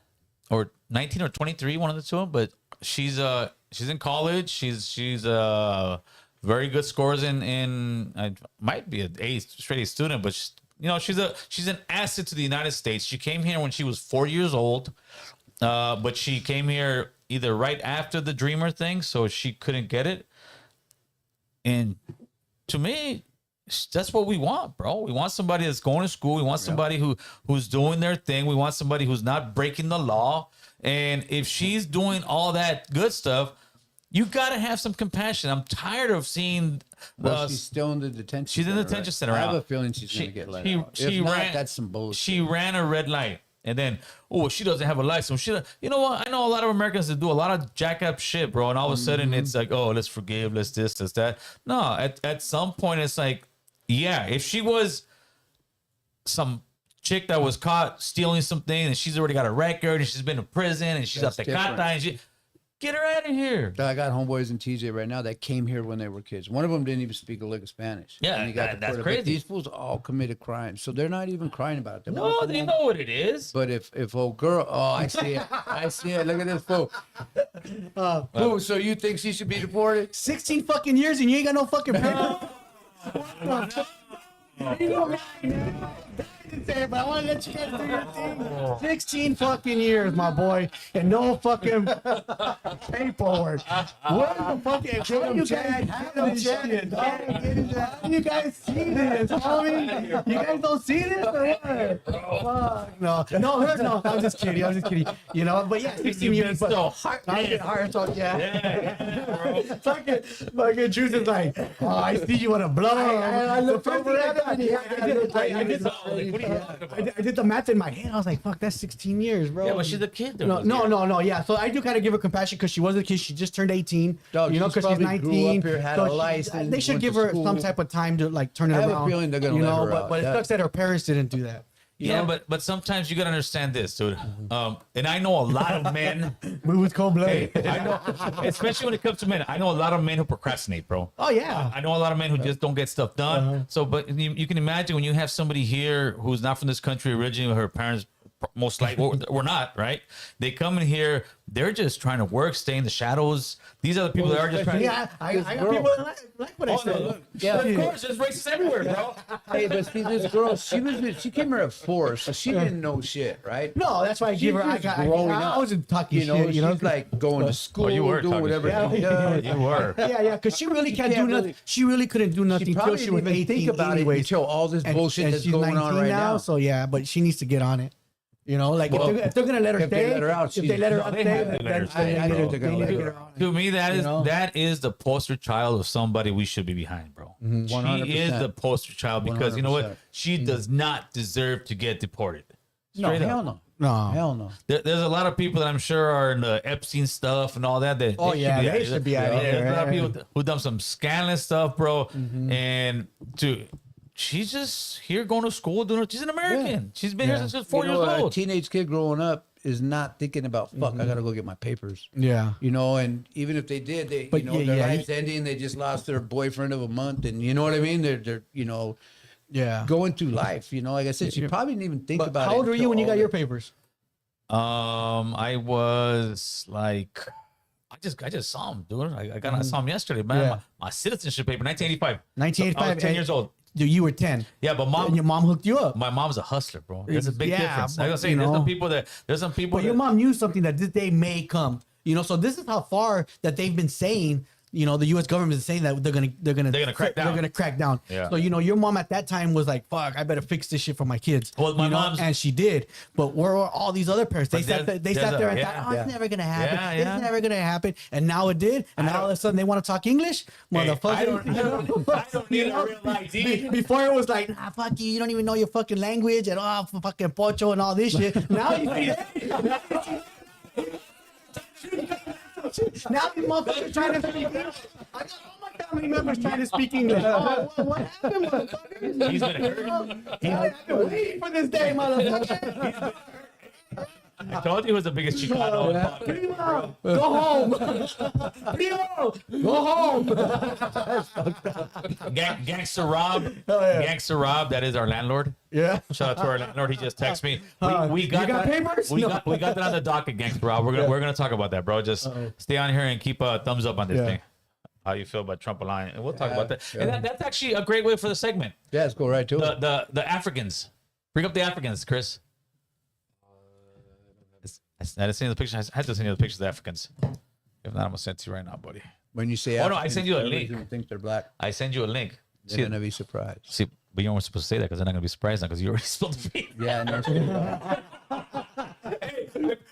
or 23, one of the two. But she's in college. She's very good scores in might be a straight A student, but she's an asset to the United States. She came here when she was 4 years old, but she came here either right after the Dreamer thing, so she couldn't get it. And to me, that's what we want, bro. We want somebody that's going to school. We want somebody who's doing their thing. We want somebody who's not breaking the law. And if she's doing all that good stuff, you got to have some compassion. I'm tired of seeing. Well, she's still in the detention. She's in the center, detention right? center. I have a feeling she's going to get let out. If not, that's some bullshit. She ran a red light. And then, she doesn't have a license. You know what? I know a lot of Americans that do a lot of jack up shit, bro. And all of a sudden, it's like, let's forgive, let's this, let's that. No, at some point, it's like, yeah, if she was some chick that was caught stealing something and she's already got a record and she's been to prison and she's That's at the kata and get her out of here. I got homeboys in TJ right now that came here when they were kids. One of them didn't even speak a lick of Spanish. Yeah, and he got that's deported. crazy. But these fools all committed crimes, so they're not even crying about it. They wanna No, come they home. know what it is. But if old girl, I see it. I see it. Look at this fool. Fool, so you think she should be deported? 16 fucking years and you ain't got no fucking paper? You know, man. But I want to let you guys do your thing. 16 fucking years, my boy, and no fucking paperwork. What the fucking? How you guys How you guys see this, homie? You guys don't see this or what? Fuck, no. I'm just kidding. You know, but yeah, 16 years. But so hard. I get hard, so yeah. Fucking Juice is like, I see you want to blow. I look over at him. What are you talking about? I did the math in my head. I was like, fuck, that's 16 years, bro. Yeah, but she's a kid. Though. No. Yeah, so I do kind of give her compassion because she was a kid. She just turned 18. Dog, you know, she's because she's probably grew 19. up here, had so a license, they should went give to her school. some type of time to like turn it I have a around. feeling they're gonna you let know, her out. but it That- sucks that her parents didn't do that. Yeah, but sometimes you gotta understand this, dude. And I know a lot of men. Move with cold blooded. I know, especially when it comes to men. I know a lot of men who procrastinate, bro. Oh yeah. I know a lot of men who just don't get stuff done. So, but you can imagine when you have somebody here who's not from this country originally, her parents most likely were not, right? They come in here, they're just trying to work, stay in the shadows. These are the people that are just trying Yeah, I got people that like what I said. look. Yeah. Of course, there's racists everywhere, bro. Hey, but see, this girl, she came here at 4, so she didn't know shit, right? No, that's why I give her. I wasn't talking You know, shit. You know, she's like going to school, you were doing talking whatever shit. she does. You were. yeah, because she really can't do can't nothing. really- She really couldn't do nothing She until probably she didn't was even 18 think about it anyways. until all this bullshit that's she's going on 19 right now. So yeah, but she needs to get on it. You know, like if they're gonna let her if they stay, let her out, if they let her out, they stay, have to let her then stay. I know they they're gonna need let to her get her on it. To me, You know? that is the poster child of somebody we should be behind, bro. 100%. She is the poster child because you know what? 100%. She does not deserve to get deported. No, Straight hell up. no. No. Hell no. There's a lot of people that I'm sure are in the Epstein stuff and all that. Oh, yeah, they should be out of There's here. a lot of people who done some scandalous stuff, bro. And she's just here going to school doing. She's an American. Yeah. She's been here since she was 4 You years know, a old. teenage kid growing up is not thinking about fuck. I gotta go get my papers. Yeah. You know, and even if they did, But their yeah, life's ending. They just lost their boyfriend of a month, and you know what I mean. They're Yeah. going through life. You know, like I said, she probably didn't even think But about it. how old were you until when you all got your that- papers? I was like, I just saw him, dude. I saw him yesterday, man. Yeah. My citizenship paper, 1985. 1985. I was 10 years old. Dude, you were 10. Yeah, but And your mom hooked you up. my mom's a hustler, bro. There's a big Yeah, difference. I but, gotta say, you there's know. some people But your that- mom knew something that this day may come. You know, so this is how far that they've been saying. You know, the U.S. government is saying that they're gonna crack down. They're gonna crack down. Yeah. So you know, your mom at that time was like, "Fuck, I better fix this shit for my kids." Well, my you know? mom's- and she did. But where were all these other parents? They But sat there's- there, there's and a- thought, "Oh, yeah. it's never gonna happen. Yeah, yeah. It's never gonna happen." And now it did. And now all of a sudden they want to talk English, motherfucker. I don't need a real ID. Before it was like, "Nah, fuck you. You don't even know your fucking language and fucking pocho and all this shit." Now you now these motherfuckers trying to speak English. I got all my family members trying to speak English. Oh, what happened, motherfuckers? He's been hurt. I've been waiting for this day, motherfucker. I told you he was the biggest Chicano. Primo, go home. Primo, go home. Gangster Rob. yeah. Gangster Rob, that is our landlord. Yeah. Shout out to our landlord. He just texted me. We You got got that, papers? We, No. got, we got that on the docket, Gangster Rob. We're gonna talk about that, bro. Just stay on here and keep a thumbs up on this Yeah. thing. How you feel about Trump lying, and we'll talk about that. Yeah. And that's actually a great way for the segment. Yeah, let's go right to it. The Africans. Bring up the Africans, Chris. I didn't see the pictures. I had to send you the pictures of the Africans. If not, I'm gonna send it to you right now, buddy. When you say, Oh, no, I Africans, send you a everybody's link. gonna think they're black. I send you a link. They're gonna be surprised. See, but you weren't supposed to say that because they're not gonna be surprised now because you already spilled the beans. Yeah, no.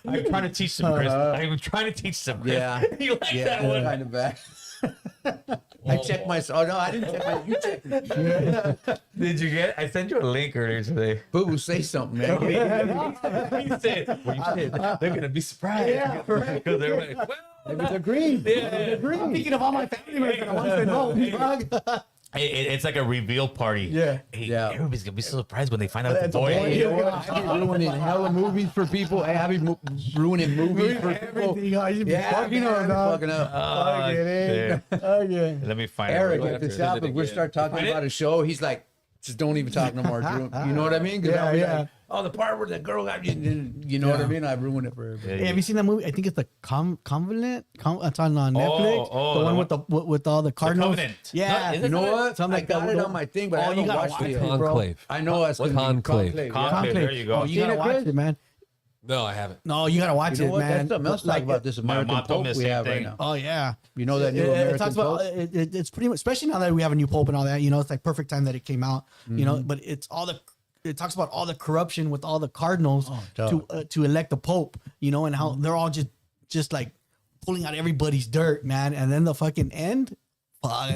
I'm trying to teach them, Chris. I'm trying to teach them, Chris. Yeah. You like Yeah, that that's one? kind of bad. I checked my. Oh no, I didn't check my. You checked me. Did you get? I sent you a link earlier today. Boo, say something, man. He said, well, you said they're gonna be surprised. Yeah, right. Because they're like, well, Maybe they're green. yeah. I'm thinking of all my family members. I want to say no, dog. It's like a reveal party. Yeah. Hey, Yeah. everybody's gonna be so surprised when they find out it's a It's a boy. boy. You know what? I be ruining hella movies for people. I be ruining movies for people. Everything. Oh, you be Yeah, fucking man, I up, be dog. fucking up. Oh, Shit. Oh, yeah. Let me find Eric it. at the shop, if we start talking about a show, he's like, just don't even talk no more. Drew. You know what I mean? 'Cause Yeah, I'll be yeah. like, oh, the part where the girl got you know what I mean? I ruin it for everybody. Hey, have you seen that movie? I think it's the Covenant. It's on Netflix. oh, the one with all the Cardinals. Covenant. Yeah. No, is You know what? Something I like that got with it the- on my thing, but I Oh, you haven't gotta watched watch it it, yet. bro. Conclave. I know that's gonna be Conclave. yeah. Conclave. There you go. Oh, you Seen gotta it, watch Chris? it, man. No, I haven't. No, you gotta watch You know it, what? man. That's something else to talk about this My American mom told Pope me the we same have right thing. now. Oh yeah. You know that new It American talks about Pope? it's pretty much, especially now that we have a new pope and all that. You know, it's like perfect time that it came out. You know, but it talks about all the corruption with all the cardinals to elect the pope. You know, and how they're all just like pulling out everybody's dirt, man. And then the fucking end, fuck,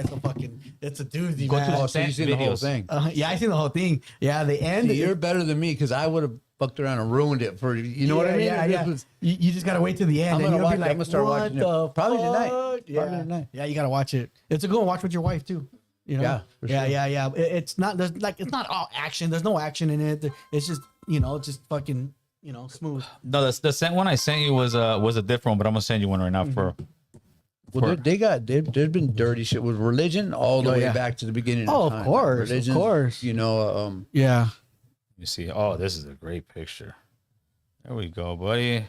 it's a doozy, Go to man. Oh, so you seen the whole videos. thing? Yeah, I seen the whole thing. Yeah, the end. See, you're better than me because I would have fucked around and ruined it for you. Know what I mean? Yeah, This yeah. was- You just gotta wait till the end. I'm and gonna you'll watch be it. like, I'm gonna start what watching it. the Probably tonight. fuck? Yeah. Probably tonight. Yeah, you gotta watch it. It's a good one. Watch with your wife too. You know? Yeah, for Yeah, sure. yeah. It's not. There's like it's not all action. There's no action in it. It's just just fucking smooth. No, the sent one I sent you was a different one, but I'm gonna send you one right now for. Well, there's been dirty shit with religion all the Oh, way yeah. back to the beginning. Oh, of of time. course, of Religion, course. Yeah. You see, oh, this is a great picture. There we go, buddy.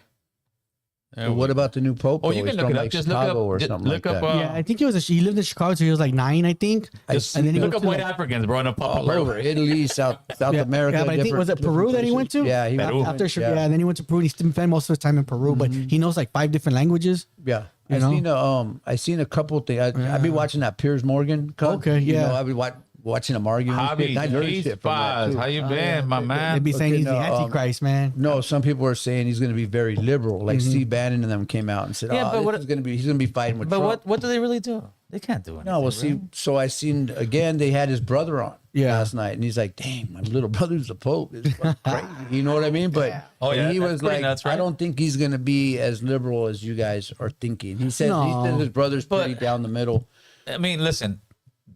There What we- about the new pope? Oh, though? you He's can look from, it up. like, Just look Chicago up. or Just something look like up. that. Yeah, I think he lived in Chicago, so he was like 9, I think. I And then he Look went up to white like, Africans, bro, in a pop all over Italy, South America. Yeah, but I think was it different Peru that he places. went to? Yeah, he Peru. went, After yeah, and then he went to Peru. He spent most of his time in Peru, but he knows like 5 different languages. Yeah, You know? I seen a couple things. I be watching that Piers Morgan. Cut, Okay, yeah. I be watching them arguing. and shit, Javi, and I learned peace shit from that, vibes. too. How you been, my They'd man? be saying Okay, he's the no, Antichrist, man. No, some people are saying he's going to be very liberal. Like Steve Bannon and them came out and said, Yeah, "Oh, but this what- is going to be he's going to be fighting with But Trump." what do they really do? They can't do anything. No, well, see, so I seen again. They had his brother on last night, and he's like, "Dang, my little brother's the Pope. It's fucking crazy." You know what I mean? But Oh, yeah, and he that's was pretty like, nuts, right? "I don't think he's going to be as liberal as you guys are thinking." He said his brother's pretty down the middle. I mean, listen,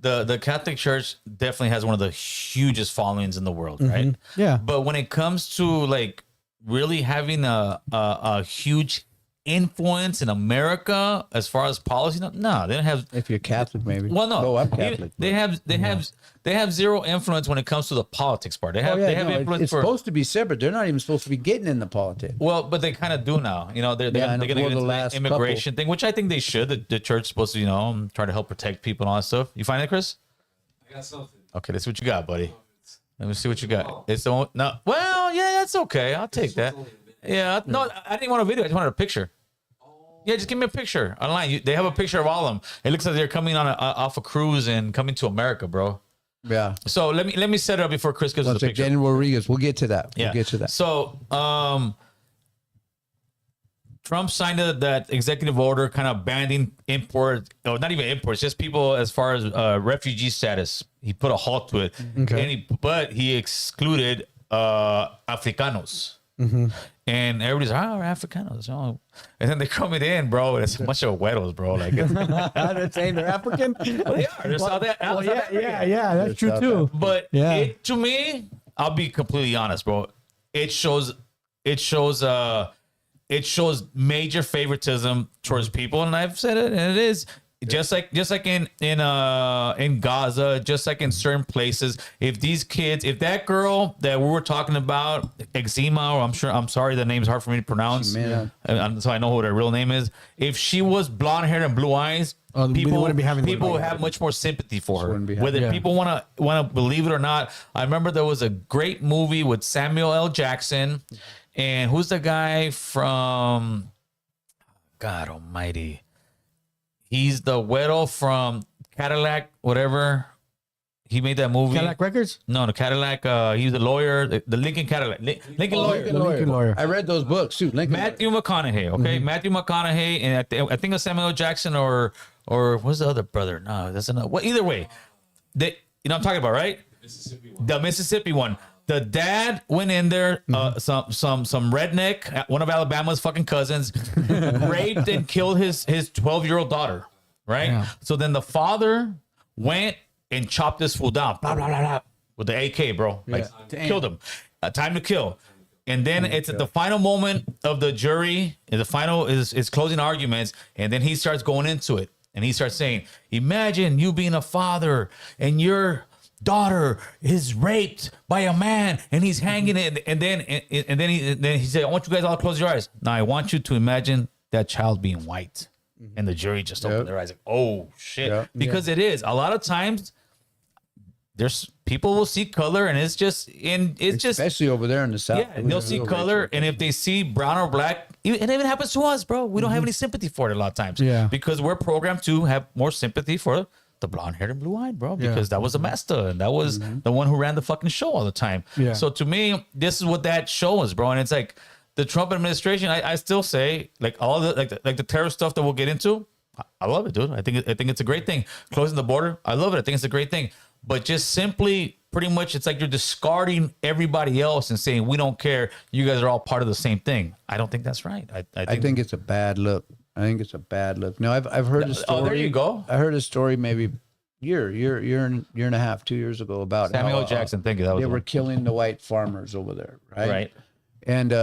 the Catholic Church definitely has one of the hugest followings in the world, right? Yeah. But when it comes to like really having a huge influence in America as far as policy, no, they don't have. If you're Catholic, maybe. Well, no, Oh, I'm Catholic. They have zero influence when it comes to the politics part. They have influence it's for. supposed to be separate. They're not even supposed to be getting into politics. Well, but they kind of do now. You know, they're Yeah, going to get into the last immigration thing, which I think they should. The church is supposed to, try to help protect people and all that stuff. You find that, Chris? I got something. Okay, that's what you got, buddy. Let me see what you got. It's the one, no. Well, yeah, that's okay. I'll take that. Yeah, no, I didn't want a video. I just wanted a picture. Yeah, just give me a picture online. They have a picture of all of them. It looks like they're coming on off a cruise and coming to America, bro. Yeah. So let me set it up before Chris gives us Let's the check picture. Daniel Rodriguez. We'll get to that. Yeah. We'll get to that. So, Trump signed that executive order kind of banning import, or not even imports, just people as far as refugee status. He put a halt to it. Okay. But he excluded Africanos. And everybody's like, oh, we're Africanos. Oh. And then they come in, bro, and it's a bunch of weddles, bro. Like, They're saying they're African. well, they are. They're South Well, South African. yeah, that's true South too. But Yeah. to me, I'll be completely honest, bro. It shows major favoritism towards people, and I've said it, and it is just like in Gaza, just like in certain places. If that girl that we were talking about, Eczema, or I'm sorry, the name's hard for me to pronounce, so I know who their real name is. If she was blonde hair and blue eyes, we wouldn't be having people would have much more sympathy for her. Wouldn't be Whether having- people want to believe it or not, I remember there was a great movie with Samuel L. Jackson, and who's the guy from? God Almighty, he's the widow from Cadillac, whatever. He made that movie. Cadillac Records. No, the Cadillac. He was the lawyer, the Lincoln Cadillac, Lincoln lawyer. Lincoln Lawyer. I read those books too. Lincoln Matthew McConaughey, okay, Matthew McConaughey, and I think it's Samuel L. Jackson or what's the other brother? No, that's another. Well, either way, I'm talking about, right? The Mississippi one. The dad went in there, some redneck, one of Alabama's fucking cousins, raped and killed his 12-year-old daughter, right? Yeah. So then the father went and chopped this fool down, blah blah blah blah, with the AK, bro, like killed him. Time to kill. And then it's at the final moment of the jury, and the final is closing arguments, and then he starts going into it, and he starts saying, "Imagine you being a father and your daughter is raped by a man, and he's hanging it, and then he said, I want you guys all to close your eyes. Now I want you to imagine that child being white." And the jury just opened their eyes like, oh shit, because it is a lot of times. There's people will see color, and it's just especially over there in the South. yeah, and they'll see color, and if they see brown or black, it even happens to us, bro. We don't have any sympathy for it a lot of times, because we're programmed to have more sympathy for the blonde-haired and blue-eyed, bro, because that was a master, and that was the one who ran the fucking show all the time. Yeah. So to me, this is what that show is, bro, and it's like the Trump administration. I still say, like all the like the terror stuff that we'll get into, I love it, dude. I think it's a great thing. Closing the border, I love it. I think it's a great thing. But just simply, pretty much, it's like you're discarding everybody else and saying we don't care. You guys are all part of the same thing. I don't think that's right. I think it's a bad look. I think it's a bad look. No, I've heard a story. Oh, there you go. I heard a story maybe year and a half, 2 years ago about Samuel how, Jackson. Thank you. That was they one. were killing the white farmers over there, right? Right. And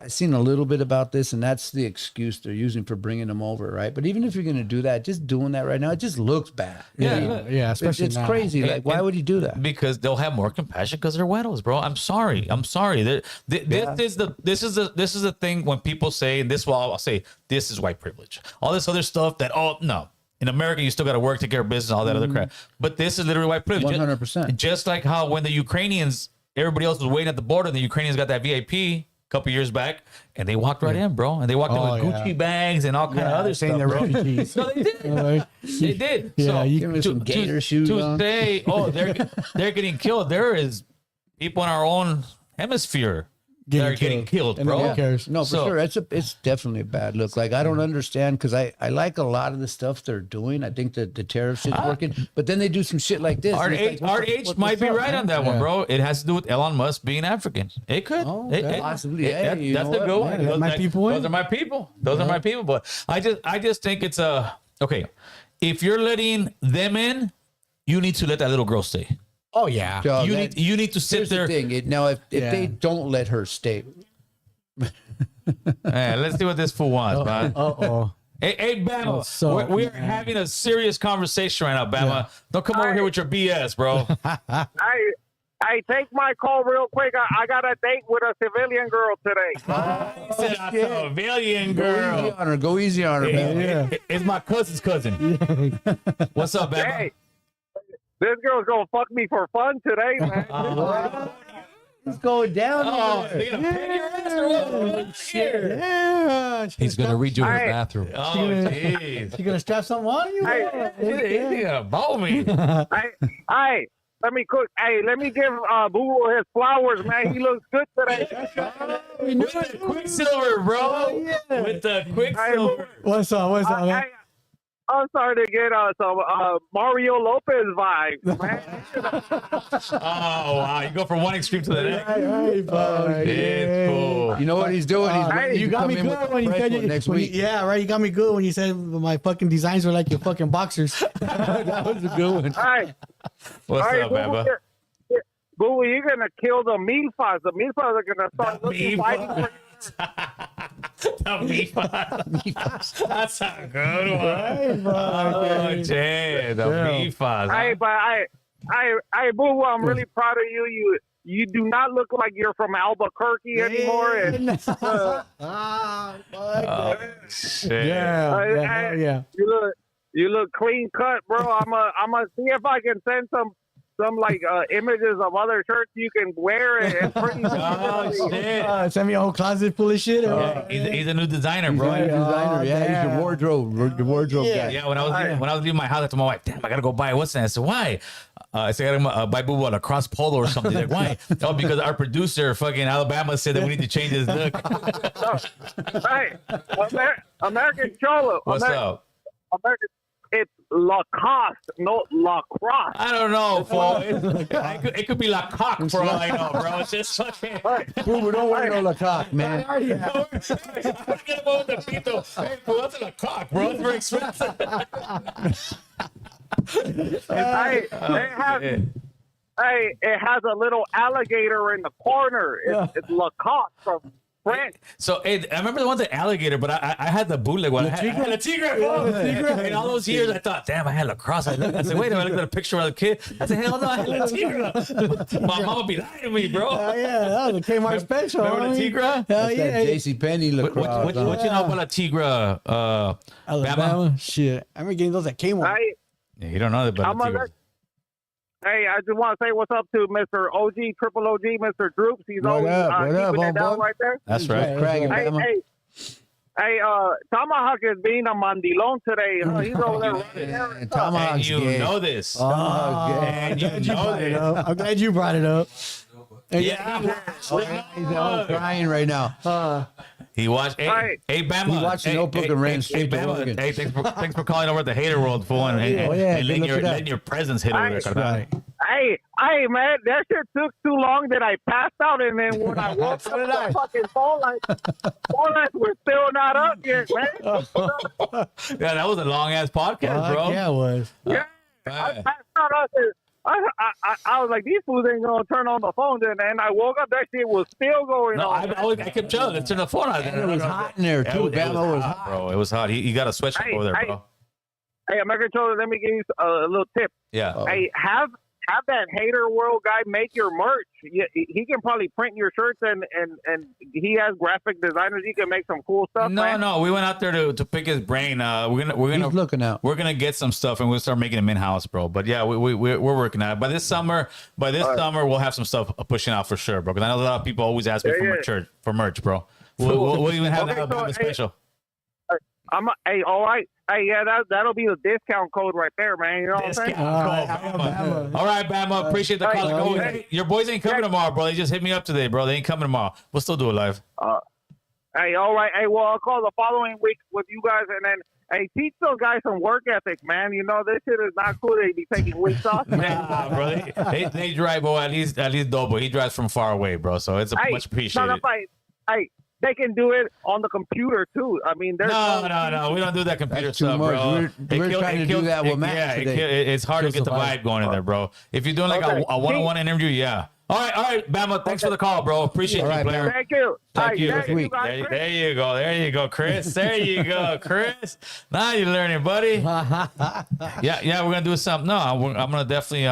I've seen a little bit about this, and that's the excuse they're using for bringing them over, right? But even if you're going to do that, just doing that right now, it just looks bad. Yeah, especially It's now. crazy. Like, why would you do that? Because they'll have more compassion because they're widows, bro. I'm sorry. This is the thing when people say, and this will I'll say this is white privilege. All this other stuff that no. In America, you still got to work, take care of business, all that other crap. But this is literally white privilege. 100%. Just like how when the Ukrainians, everybody else was waiting at the border, and the Ukrainians got that VIP a couple years back, and they walked right in, bro. And they walked in with Gucci bags and all kind of other saying stuff, they're bro. refugees. No, they did. They did. Yeah, so you give me some gator shoes to on. say, they're getting killed. There is people in our own hemisphere that are getting killed, And bro. no one cares. No, for sure. It's definitely a bad look. Like, I don't understand, because I like a lot of the stuff they're doing. I think that the tariff shit's working, but then they do some shit like this. and it's like, RH might be right on that one, bro. It has to do with Elon Musk being African. It could. Possibly. Hey, you that's know a good what? one. Yeah, my people win. Those are my people. Those are my people. But I just think it's okay. If you're letting them in, you need to let that little girl stay. Oh yeah. So You that- need to sit here's there. the thing. Now, if they don't let her stay, Hey, let's see what this fool wants, man. Uh-oh. Hey, Bama, So, we're having a serious conversation right now, Bama. Don't come over here with your BS, bro. I take my call real quick. I got a date with a civilian girl today. He said, "I'm a civilian go easy girl. on her. Go easy on her, man. It's my cousin's cousin. What's up, Bama? Hey, this girl's gonna fuck me for fun today, man. It's going down. Oh, over there. they gonna pay your ass or what? Shit. Yeah. He's going to read you in the Hey. bathroom. Oh, jeez. You gonna strap something on you? He's gonna bow me. Hey, let me cook. Hey, let me give Boo his flowers, man. He looks good today. With the Quicksilver, bro. With the Quicksilver. What's up? What's up, man? I'm starting to get some Mario Lopez vibes, man. Oh, wow. You go from one extreme to the next. Hey, bud. It's cool. You know what he's doing? He's ready You to got come me in with good the when you fresh said one next week. yeah, right. You got me good when you said my fucking designs were like your fucking boxers. That was a good one. Hey, What's all right, up, Baba? Boo, you're gonna kill the milfas. The milfas are gonna start looking fighting for The Mifas. That's a good one. Oh, Jay, the Mifas. Hey, but I, Boo, I'm really proud of you. You do not look like you're from Albuquerque anymore. And, Shit. Yeah. you look clean cut, bro. I'm gonna see if I can send some like images of other shirts you can wear and pretty. Oh, shit. Send me a whole closet full of shit. He's a new designer, bro. He's a designer. Yeah, he's damn. your wardrobe guy. Yeah, when I was leaving my house, I told my wife, "Damn, I gotta go buy what's that?" I said, "Why?" I said, "I gotta buy Boo a lacrosse polo or something." He's like, "Why?" Oh, because our producer, fucking Alabama, said that we need to change his look. Hey, American Cholo. What's up? American. It's Lacoste, not lacrosse. I don't know, fool. It could be La Coque for all I know, bro. It's just fucking. Boo, don't wear no Lacoste, man. Hey, fool, that's a La Coque, bro. It's very expensive. It has a little alligator in the corner. It's Lacoste from France. So I remember the ones that alligator, but I had the bootleg one. I had La Tigre. In all those years, I thought, damn, I had lacrosse. I said, wait a minute, I looked at a picture of a kid. I said, hell no, I had La Tigre. My mama be lying to me, bro. Yeah, that was a Kmart special. Remember La Tigre? Hell That's yeah. that JCPenney lacrosse. What you know about La Tigre, Alabama. Shit. I remember getting those at Kmart. Yeah, you don't know about La Tigre. Hey, I just want to say what's up to Mr. OG, Triple OG, Mr. Droops. He's What always up, keeping it down homeboy? right there. That's right. Craig, Hey, Alabama. hey, Tomahawk is being a mandilon today. He's over there running errands. And Tomahawk's you gay. know this. Tomahawk's gay. And you know this. I'm glad you brought it up. Yeah. He's at home crying right now. He watched. Hey, Right. hey, Bama. He watched the Notebook and ran straight to Bama. Oregon. Hey, thanks for calling over at the Hater World, fool, and letting your presence hit over there. That's carnal. right. Hey, man, that shit took too long that I passed out, and then when I woke up, the fucking phone lines were still not up yet, man. Yeah, that was a long ass podcast, bro. Yeah, it was. Yeah, I passed out. I was like, these fools ain't gonna turn on the phone. Then, and I woke up, that shit was still going No, on. I kept telling him to turn the phone on. And it was hot in there, too. Bama was hot. bro. It was hot. He got a sweatshirt over there, bro. Hey, American Chosen, let me give you a little tip. Yeah. Oh. Hey, have that Hater World guy make your merch. He can probably print your shirts, and he has graphic designers. He can make some cool stuff. No, we went out there to pick his brain. We're gonna He's looking out. We're gonna get some stuff and we'll start making them in house, bro. But yeah, we're working on it. By this summer, we'll have some stuff pushing out for sure, bro. Because I know a lot of people always ask me for merch, bro. We'll even have that special. Hey, all right. Hey, yeah, that'll be the discount code right there, man. You know what I'm saying? All right, Bama. Appreciate the call. Hey, your boys ain't coming tomorrow, bro. They just hit me up today, bro. They ain't coming tomorrow. We'll still do it live. Hey, all right. Hey, well, I'll call the following week with you guys, and then hey, teach those guys some work ethic, man. You know, this shit is not cool. They be taking weeks off. Nah, bro. They drive, boy. At least double. He drives from far away, bro. So it's much appreciated. Hey, they can do it on the computer too. I mean, there's no. We don't do that computer That's too stuff, much. bro. We're trying to do that with Matt today. It's hard to get the vibe going in there, bro. If you're doing like a one-on-one interview, yeah. All right, Bama. Thanks for the call, bro. Appreciate you, player. Thank you. Thank you. Guys. There you go, Chris. There you go, Chris. Now you're learning, buddy. Yeah, we're gonna do something. No, I'm gonna definitely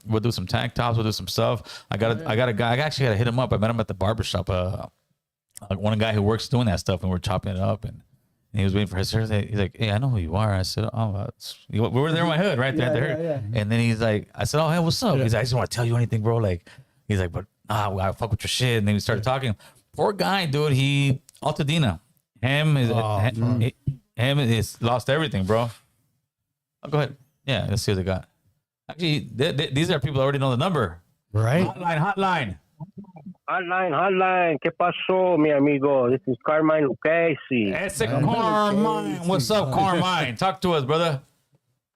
we'll do some tank tops. We'll do some stuff. I got a guy. I actually gotta hit him up. I met him at the barbershop. One guy who works doing that stuff, and we're chopping it up, and he was waiting for his shirt. He's like, "Hey, I know who you are." I said, "Oh, we were there in my hood, right there." And then he's like, "I said, oh, hey, what's up?" He's like, "I just want to tell you anything, bro." Like, he's like, "But I fuck with your shit." And then we started talking. Poor guy, dude. He Altadena. Him is lost everything, bro. Oh, go ahead. Yeah, let's see what they got. Actually, these are people that already know the number. Right? Hotline. Hotline. ¿Qué pasó, mi amigo? This is Carmine Lucchesi. Ese Carmine. What's up, Carmine? Talk to us, brother.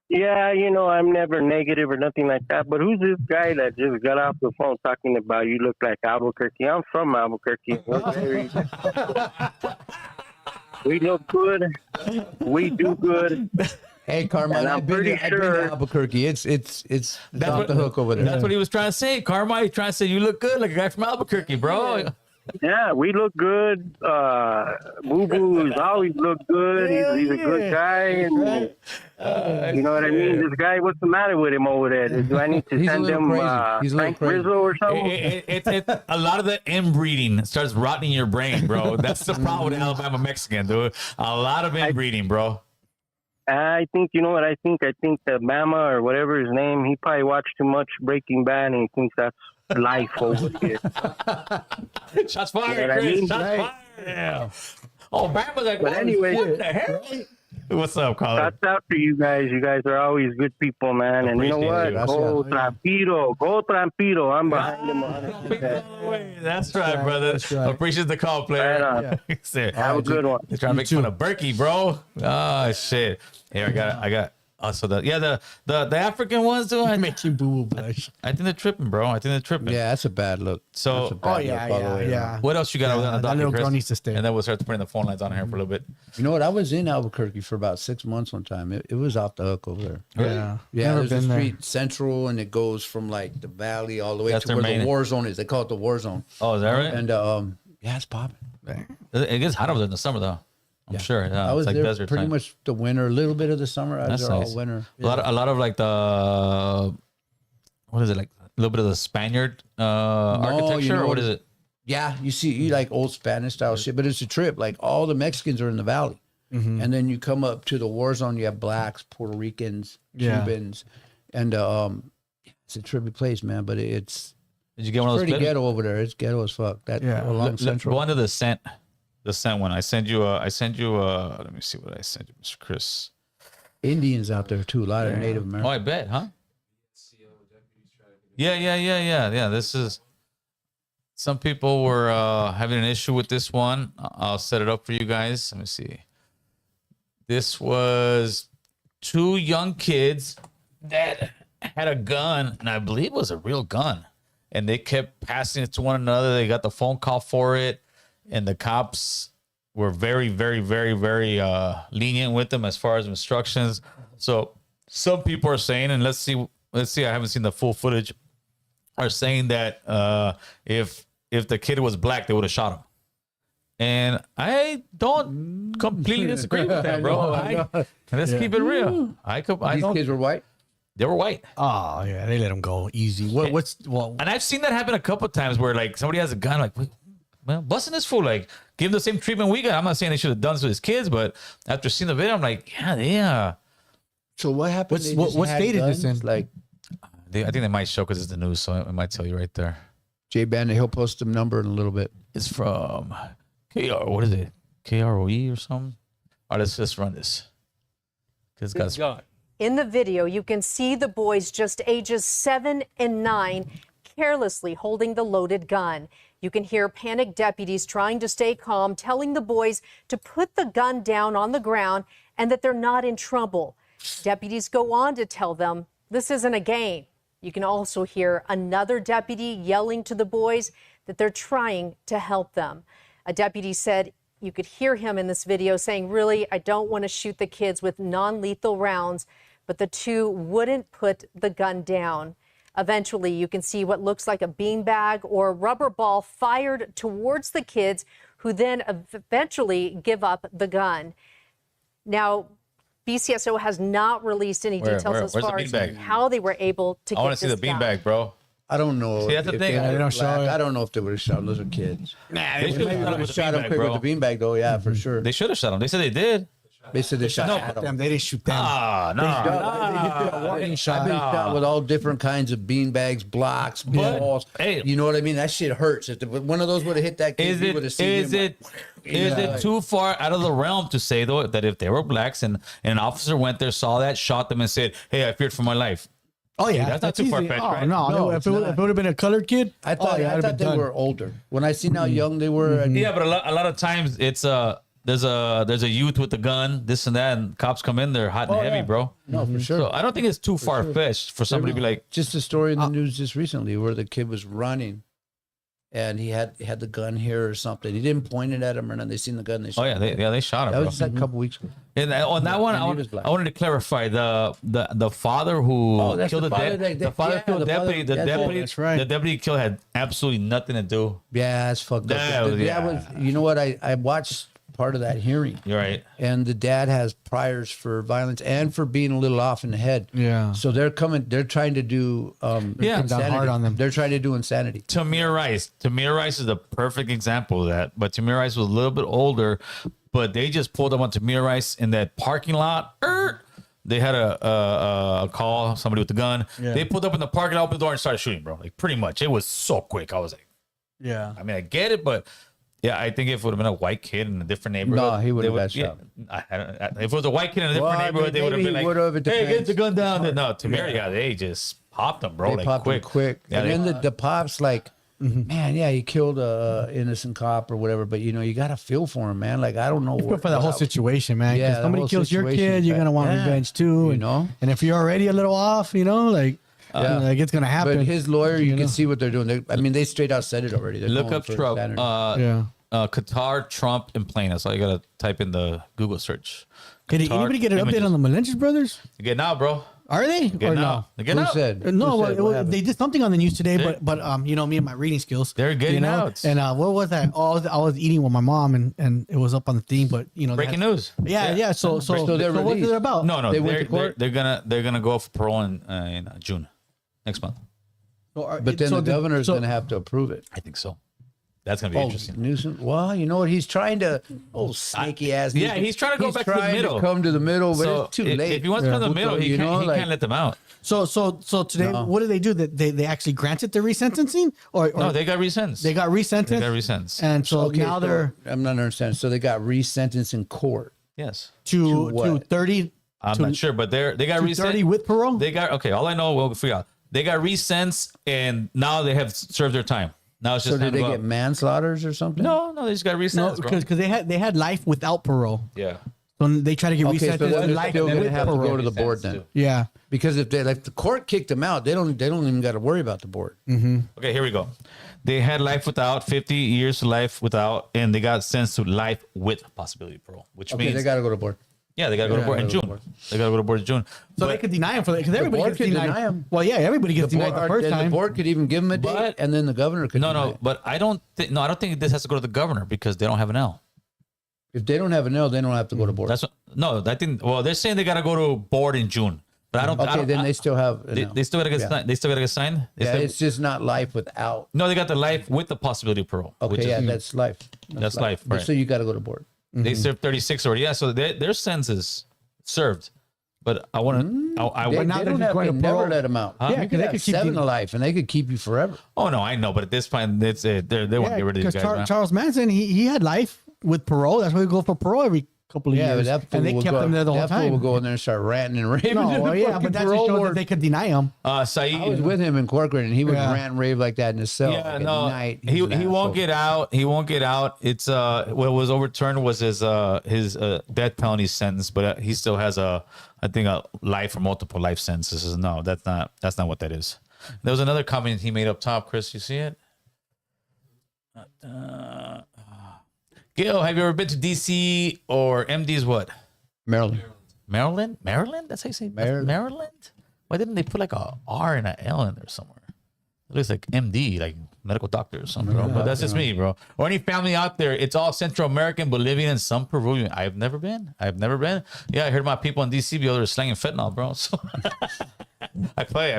Yeah, you know, I'm never negative or nothing like that, but who's this guy that just got off the phone talking about you look like Albuquerque? I'm from Albuquerque. We look good. We do good. Hey, Carmine, I've been to Albuquerque. It's off the hook over there. That's what he was trying to say. Carmine, he's trying to say you look good like a guy from Albuquerque, bro. Yeah, we look good. Boo Boo's always looked good. He's a good guy. And, you know what I mean? This guy, what's the matter with him over there? Do I need to send him Frank Rizzo or something? It's a lot of the inbreeding starts rotting your brain, bro. That's the problem with Alabama Mexican, dude. A lot of inbreeding, bro. I think, you know what I think? I think that Bama or whatever his name, he probably watched too much Breaking Bad and he thinks that's life over here. Shots fired, you know Chris. I mean? Shots fired. Yeah. Oh, Bama's like, but anyway, what the hell? What's up, Colin? That's out for you guys. You guys are always good people, man. And you know what? Go Trampiro. Go Trampiro. I'm behind him 100%. That's right, brother. That's right. Appreciate the call, player. Right have a good one. He's trying to make fun of Berkey, bro. Oh, shit. Here, I got. Also, the African ones, dude. I Make you boo blush. think they're tripping, bro. I think they're tripping. Yeah, that's a bad look. So, Yeah. What else you got over there on the That docket, little Chris? girl needs to stay. And then we'll start putting the phone lines on here for a little bit. You know what? I was in Albuquerque for about 6 months one time. It was off the hook over there. Yeah. Yeah, Never there's a been there. street central, and it goes from like the valley all the way That's to their where main- the war zone is. They call it the war zone. Oh, is that right? And yeah, it's popping. It gets hot over there in the summer, though. I'm sure. Yeah, I was it's like there desert pretty time. much the winter, a little bit of the summer. I was That's there nice. all winter. A lot of like the what is it, like a little bit of the Spaniard architecture, you know or what is it? Yeah, you like old Spanish style shit, but it's a trip. Like all the Mexicans are in the valley, and then you come up to the war zone. You have blacks, Puerto Ricans, Cubans, and it's a trippy place, man. But it's Did you get one of those? pretty ghetto over there. It's ghetto as fuck. That along Central. Go on to the scent one. I send you let me see what I sent you, Mr. Chris. Indians out there too. A lot of Native Oh, Americans. I bet, huh? Yeah. This is some people were having an issue with this one. I'll set it up for you guys. Let me see. This was 2 young kids that had a gun, and I believe it was a real gun. And they kept passing it to one another. They got the phone call for it, and the cops were very, very, very, very lenient with them as far as instructions. So some people are saying, and let's see, I haven't seen the full footage, are saying that if the kid was black, they would have shot him. And I don't completely disagree with that, bro. Let's keep it real. These kids were white. They were white. Oh yeah, they let him go easy. And I've seen that happen a couple of times where like somebody has a gun, like, wait, well, busting this fool, like give him the same treatment we got. I'm not saying they should have done this with his kids, but after seeing the video, I'm like, yeah. So what happened? What state is this in? Like, I think they might show because it's the news, so I might tell you right there. Jay Bandit, he'll post the number in a little bit. It's from what is it? KROE or something? All right, let's run this. Because guys. In the video, you can see the boys just ages 7 and 9 carelessly holding the loaded gun. You can hear panicked deputies trying to stay calm, telling the boys to put the gun down on the ground and that they're not in trouble. Deputies go on to tell them this isn't a game. You can also hear another deputy yelling to the boys that they're trying to help them. A deputy said you could hear him in this video saying, really, I don't want to shoot the kids with non-lethal rounds, but the 2 wouldn't put the gun down. Eventually, you can see what looks like a beanbag or a rubber ball fired towards the kids, who then eventually give up the gun. Now, BCSO has not released any details as far as how they were able to get this gun. I want to see the beanbag, bro. I don't know. See, that's the thing. They don't show it. I don't know if they would have shot him. Those are kids. Nah, they should have shot him quick with the beanbag, though. Yeah, for sure. They should have shot him. They said they did. They said they shot them. They didn't shoot them. I've been shot with all different kinds of beanbags, blocks, balls. Hey, you know what I mean? That shit hurts. If one of those would have hit that kid, you would have seen him. Is it too far out of the realm to say, though, that if they were blacks and an officer went there, saw that, shot them, and said, hey, I feared for my life? Oh yeah, that's not too far fetched, right? No, if it would have been a colored kid, I thought they were older. When I seen how young they were, yeah, but a lot of times it's there's a youth with a gun, this and that, and cops come in there hot and heavy, bro. No, for sure. So I don't think it's too far fetched for somebody to be like. Just a story in the news just recently where the kid was running, and he had the gun here or something. He didn't point it at him or nothing. They seen the gun. They shot him. They shot him. That bro. was just like a couple weeks ago. And on that one, I wanted to clarify the father who killed the deputy. The father killed the deputy. That's right. The deputy killed had absolutely nothing to do. Yeah, it's fucked up. You know what? I watched part of that hearing. You're right. And the dad has priors for violence and for being a little off in the head. Yeah. So they're trying to do insanity. Hard on them. They're trying to do insanity. Tamir Rice is the perfect example of that. But Tamir Rice was a little bit older, but they just pulled up on Tamir Rice in that parking lot. They had a call, somebody with a gun. Yeah. They pulled up in the parking lot, opened the door, and started shooting, bro. Like, pretty much. It was so quick. I was like, yeah. I mean, I get it, but yeah, I think if it would have been a white kid in a different neighborhood, no, he would have got shot. If it was a white kid in a different neighborhood, they would have been like, "Hey, get the gun down!" No, Tamir, they just popped him, bro. They popped him quick. Yeah, and then the pops like, man, yeah, he killed a innocent cop or whatever, but you got to feel for him, man. Like, I don't know. For the whole situation, man. Yeah, somebody kills your kid, you're gonna want revenge too, and if you're already a little off, like it's gonna happen. But his lawyer, you can see what they're doing. They straight out said it already. They're look up Trump. Qatar, Trump, and plane. That's all you gotta type in the Google search. Did anybody get an update on the Melendez brothers? They're getting out, bro. Are they? They're getting out. They're getting out. Said? No, they did something on the news today, but me and my reading skills. They're getting out. And what was that? Oh, I was eating with my mom, and it was up on the theme, but breaking news. Yeah. So what's it about? No. They went to court. They're gonna go for parole in June, next month. But then the governor is gonna have to approve it. I think so. That's gonna be interesting. Newsom, well, you know what? He's trying to snaky ass. Yeah, he's trying to go back to the middle. Come to the middle, but it's too late. If he wants to come to the middle, he can't let them out. So today, what did they do? That they actually granted the resentencing, or no? They got resentenced. They got resentenced. And so now they're. I'm not understanding. So they got resentenced in court. Yes. To 30. I'm not sure, but they got resentenced 30 with parole. They got All I know, we'll figure out. They got resentenced, and now they have served their time. Now it's just So did time to they go get out. manslaughters or something? No, they just got No, resentenced, bro. because they had life without parole. Yeah. So they try to get Okay, reset so to they're life still going with to have to parole. go to the board then. Yeah. Because if they like the court kicked them out, they don't even got to worry about the board. Okay, here we go. They had life without, 50 years to life without, and they got sentenced to life with possibility of parole, which Okay, means they got to go to board. yeah, they got to go to Yeah, board in gotta go to June. board. They got to go to board in June. So But- they could deny him for that because everybody board gets could denied. deny him. Well, yeah, everybody gets denied the first then time. the board could even give them a date, But- and then the governor could. no, deny no, it. but I don't think this has to go to the governor because they don't have an L. If they don't have an L, they don't have to go to board. That's what, no, I think. Well, they're saying they got to go to board in June, but I don't. I Okay, don't, then I- they still have. An L. they still got to get Yeah. signed. They still got to get signed. They Yeah, still- it's just not life without. no, they got the life with the possibility of parole. which Okay, is, yeah, that's life. That's life, But right. So you got to go to board. They served 36 already. Yeah, so their sentences served. But I want to. I They, want. now they they're don't just have going to to never parole. let them out. Huh? You Yeah, could 'cause they have could keep 7 you- to life, and they could keep you forever. Oh no, I know, but at this point, they want to get rid of these guys. man. Charles Manson, he had life with parole. That's why we go for parole every couple of Yeah, but years. that fool And they will kept go, him there the whole that fool will time. go in there and start ranting and raving. No, to the well, yeah, fucking but that just parole shows board. that they could deny him. Saeed. I was with him in Corcoran, and he would Yeah. rant and rave like that in his cell. Yeah, like, at no, night. he He's an won't asshole. get out. He won't get out. It's what was overturned was his death penalty sentence, but he still has a life or multiple life sentences. No, that's not what that is. There was another comment he made up top, Chris. You see it? Gil, have you ever been to DC or MD's what? Maryland. Maryland? That's how you say Maryland. Maryland? Why didn't they put like a R and a L in there somewhere? It looks like MD, like medical doctor or something, bro. But that's just me, bro. Or any family out there, it's all Central American, Bolivian, and some Peruvian. I've never been. Yeah, I heard my people in DC be over there slanging fentanyl, bro. So I play.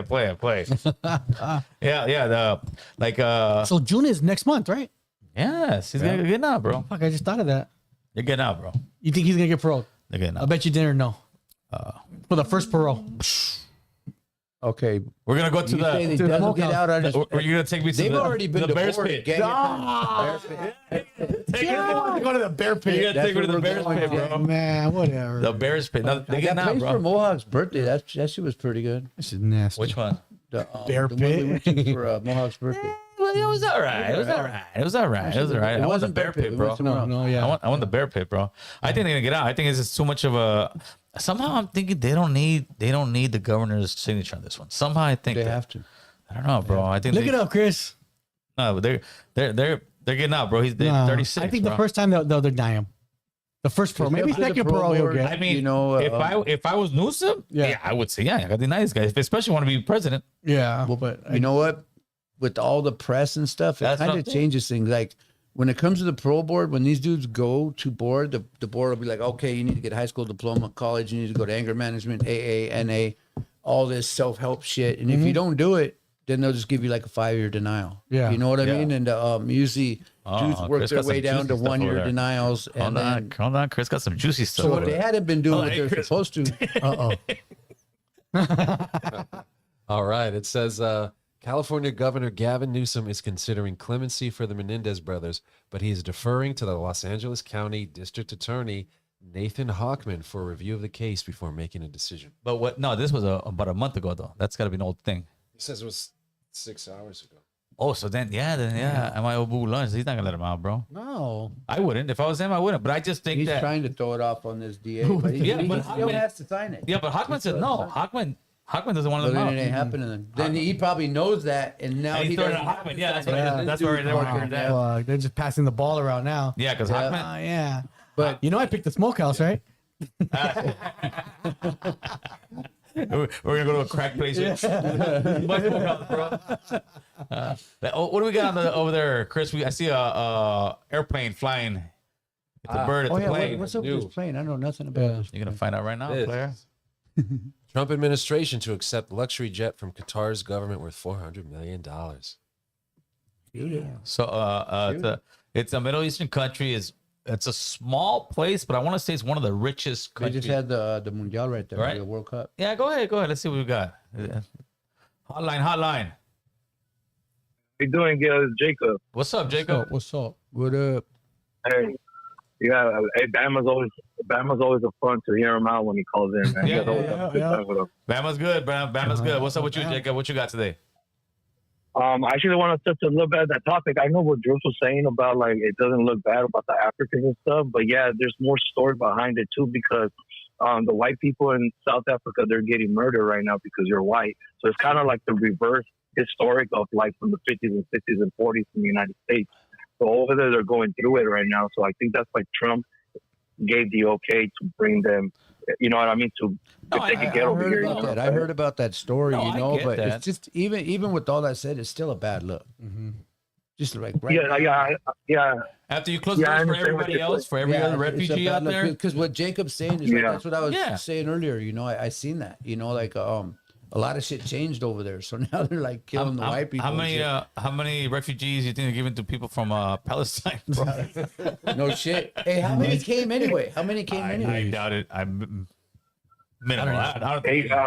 Yeah. So June is next month, right? Yes, he's gonna get out, bro. Fuck, I just thought of that. You're getting out, bro. You think he's going to get parole? They're getting I out. bet you didn't know. For the first parole. Okay. We're gonna go to You say the. he doesn't get out on his. You're gonna take me to They've the, already been the to Bears board pit. gang. Bears pit. Go to the bear pit. You're gonna take me to the where we're Bears going, pit, man. bro. Man, whatever. The Bears pit. No, they I got getting out, placed for bro. Mohawk's birthday. That shit was pretty good. This is nasty. Which one? The, Bear the one we pit? went to for Mohawk's birthday. Well, it was all right. It was all right. It was all right. It was all right. It I want the wasn't bear Bear Pit. pit, We bro. went somewhere else. No, yeah. I want the bear pit, bro. I think they're gonna get out. I think it's just too much of a. Somehow I'm thinking they don't need the governor's signature on this one. Somehow I think They that- have to. I don't know, bro. I think Look it up, Chris. No, but they're getting out, bro. He's No, 36. I think bro. the first time they'll deny him. The first parole. Maybe Up to the second parole parole he'll board. get. I mean, You know, if I was Newsom, yeah, I would say I gotta deny this guy, especially want to be president. Yeah. But You know what? With all the press and stuff, it That's kind what of I'm changes things. Like when it comes to the parole board, when these dudes go to board, the board will be like, okay, you need to get a high school diploma, college, you need to go to anger management, AA, NA, all this self-help shit. And if you don't do it, then they'll just give you like a 5-year denial. Yeah. You know what I Yeah. mean? And usually dudes work Chris their got way some down to juicy stuff 1-year over there. denials. And then, Hold on, Chris got some juicy stuff. so over if they there. hadn't been doing what Hey, they're Chris. supposed to, All right. It says California Governor Gavin Newsom is considering clemency for the Menendez brothers, but he is deferring to the Los Angeles County District Attorney Nathan Hochman for a review of the case before making a decision. But what? No, this was about a month ago, though. That's got to be an old thing. He says it was 6 hours ago. Oh, so then yeah. Am I Obu lunch? He's not gonna let him out, bro. no. I wouldn't. If I was him, I wouldn't. But I just think he's that. trying to throw it off on this DA. But he, Yeah, he but still Hochman- has to sign it. Yeah, but Hochman said no. Hochman doesn't want to But let him then it out. ain't happening. Then he probably knows that, and now And he he's throwing doesn't it at have Hochman. to Yeah, that's sign what. it. That's This where dude's they're working working. that. Fuck, they're just passing the ball around now. Yeah, because Yeah. Hochman. Yeah. But You know I picked the smokehouse, right? We're gonna go to a crack place. What do we got over there, Chris? I see a airplane flying. It's a bird. It's oh a yeah, plane. what's up with New. this plane? I know nothing about Yeah. this. You're gonna find out right now, This. player. Trump administration to accept luxury jet from Qatar's government worth $400 million. So it's a Middle Eastern country. It's a small place, but I want to say it's one of the richest They countries. just had the Mundial right there, Right. the World Cup. Yeah, go ahead. Let's see what we got. Hotline. How you doing, Jacob? What's up, Jacob? What's up? What up? Hey, yeah. Hey, Bama's always a fun to hear him out when he calls in. Man. You Yeah, guys always have a good time with him. Bama's good, bro. Bama's good. What's up with you, Jacob? What you got today? I actually want to touch a little bit of that topic. I know what Drew was saying about like it doesn't look bad about the Africans and stuff, but yeah, there's more story behind it too because the white people in South Africa, they're getting murdered right now because you're white. So it's kind of like the reverse historic of like from the 50s and 60s and 40s in the United States. So over there, they're going through it right now. So I think that's like Trump gave the okay to bring them. You know what I mean? If they could get over here. I heard about that story, No, you I know, get but that. it's just even with all that said, it's still a bad look. Just like Yeah. After you close Yeah, I doors for understand what everybody you're else, for every other refugee out there. Because what Jacob's saying is like, Yeah. that's what I was Yeah. saying earlier. You know, I seen that. You know, like a lot of shit changed over there. So now they're like killing the white people. How many refugees you think they're giving to people from Palestine? Bro? No shit. Hey, how many came anyway? How many came anyway? I doubt it. I'm minimal. I don't Hey, think.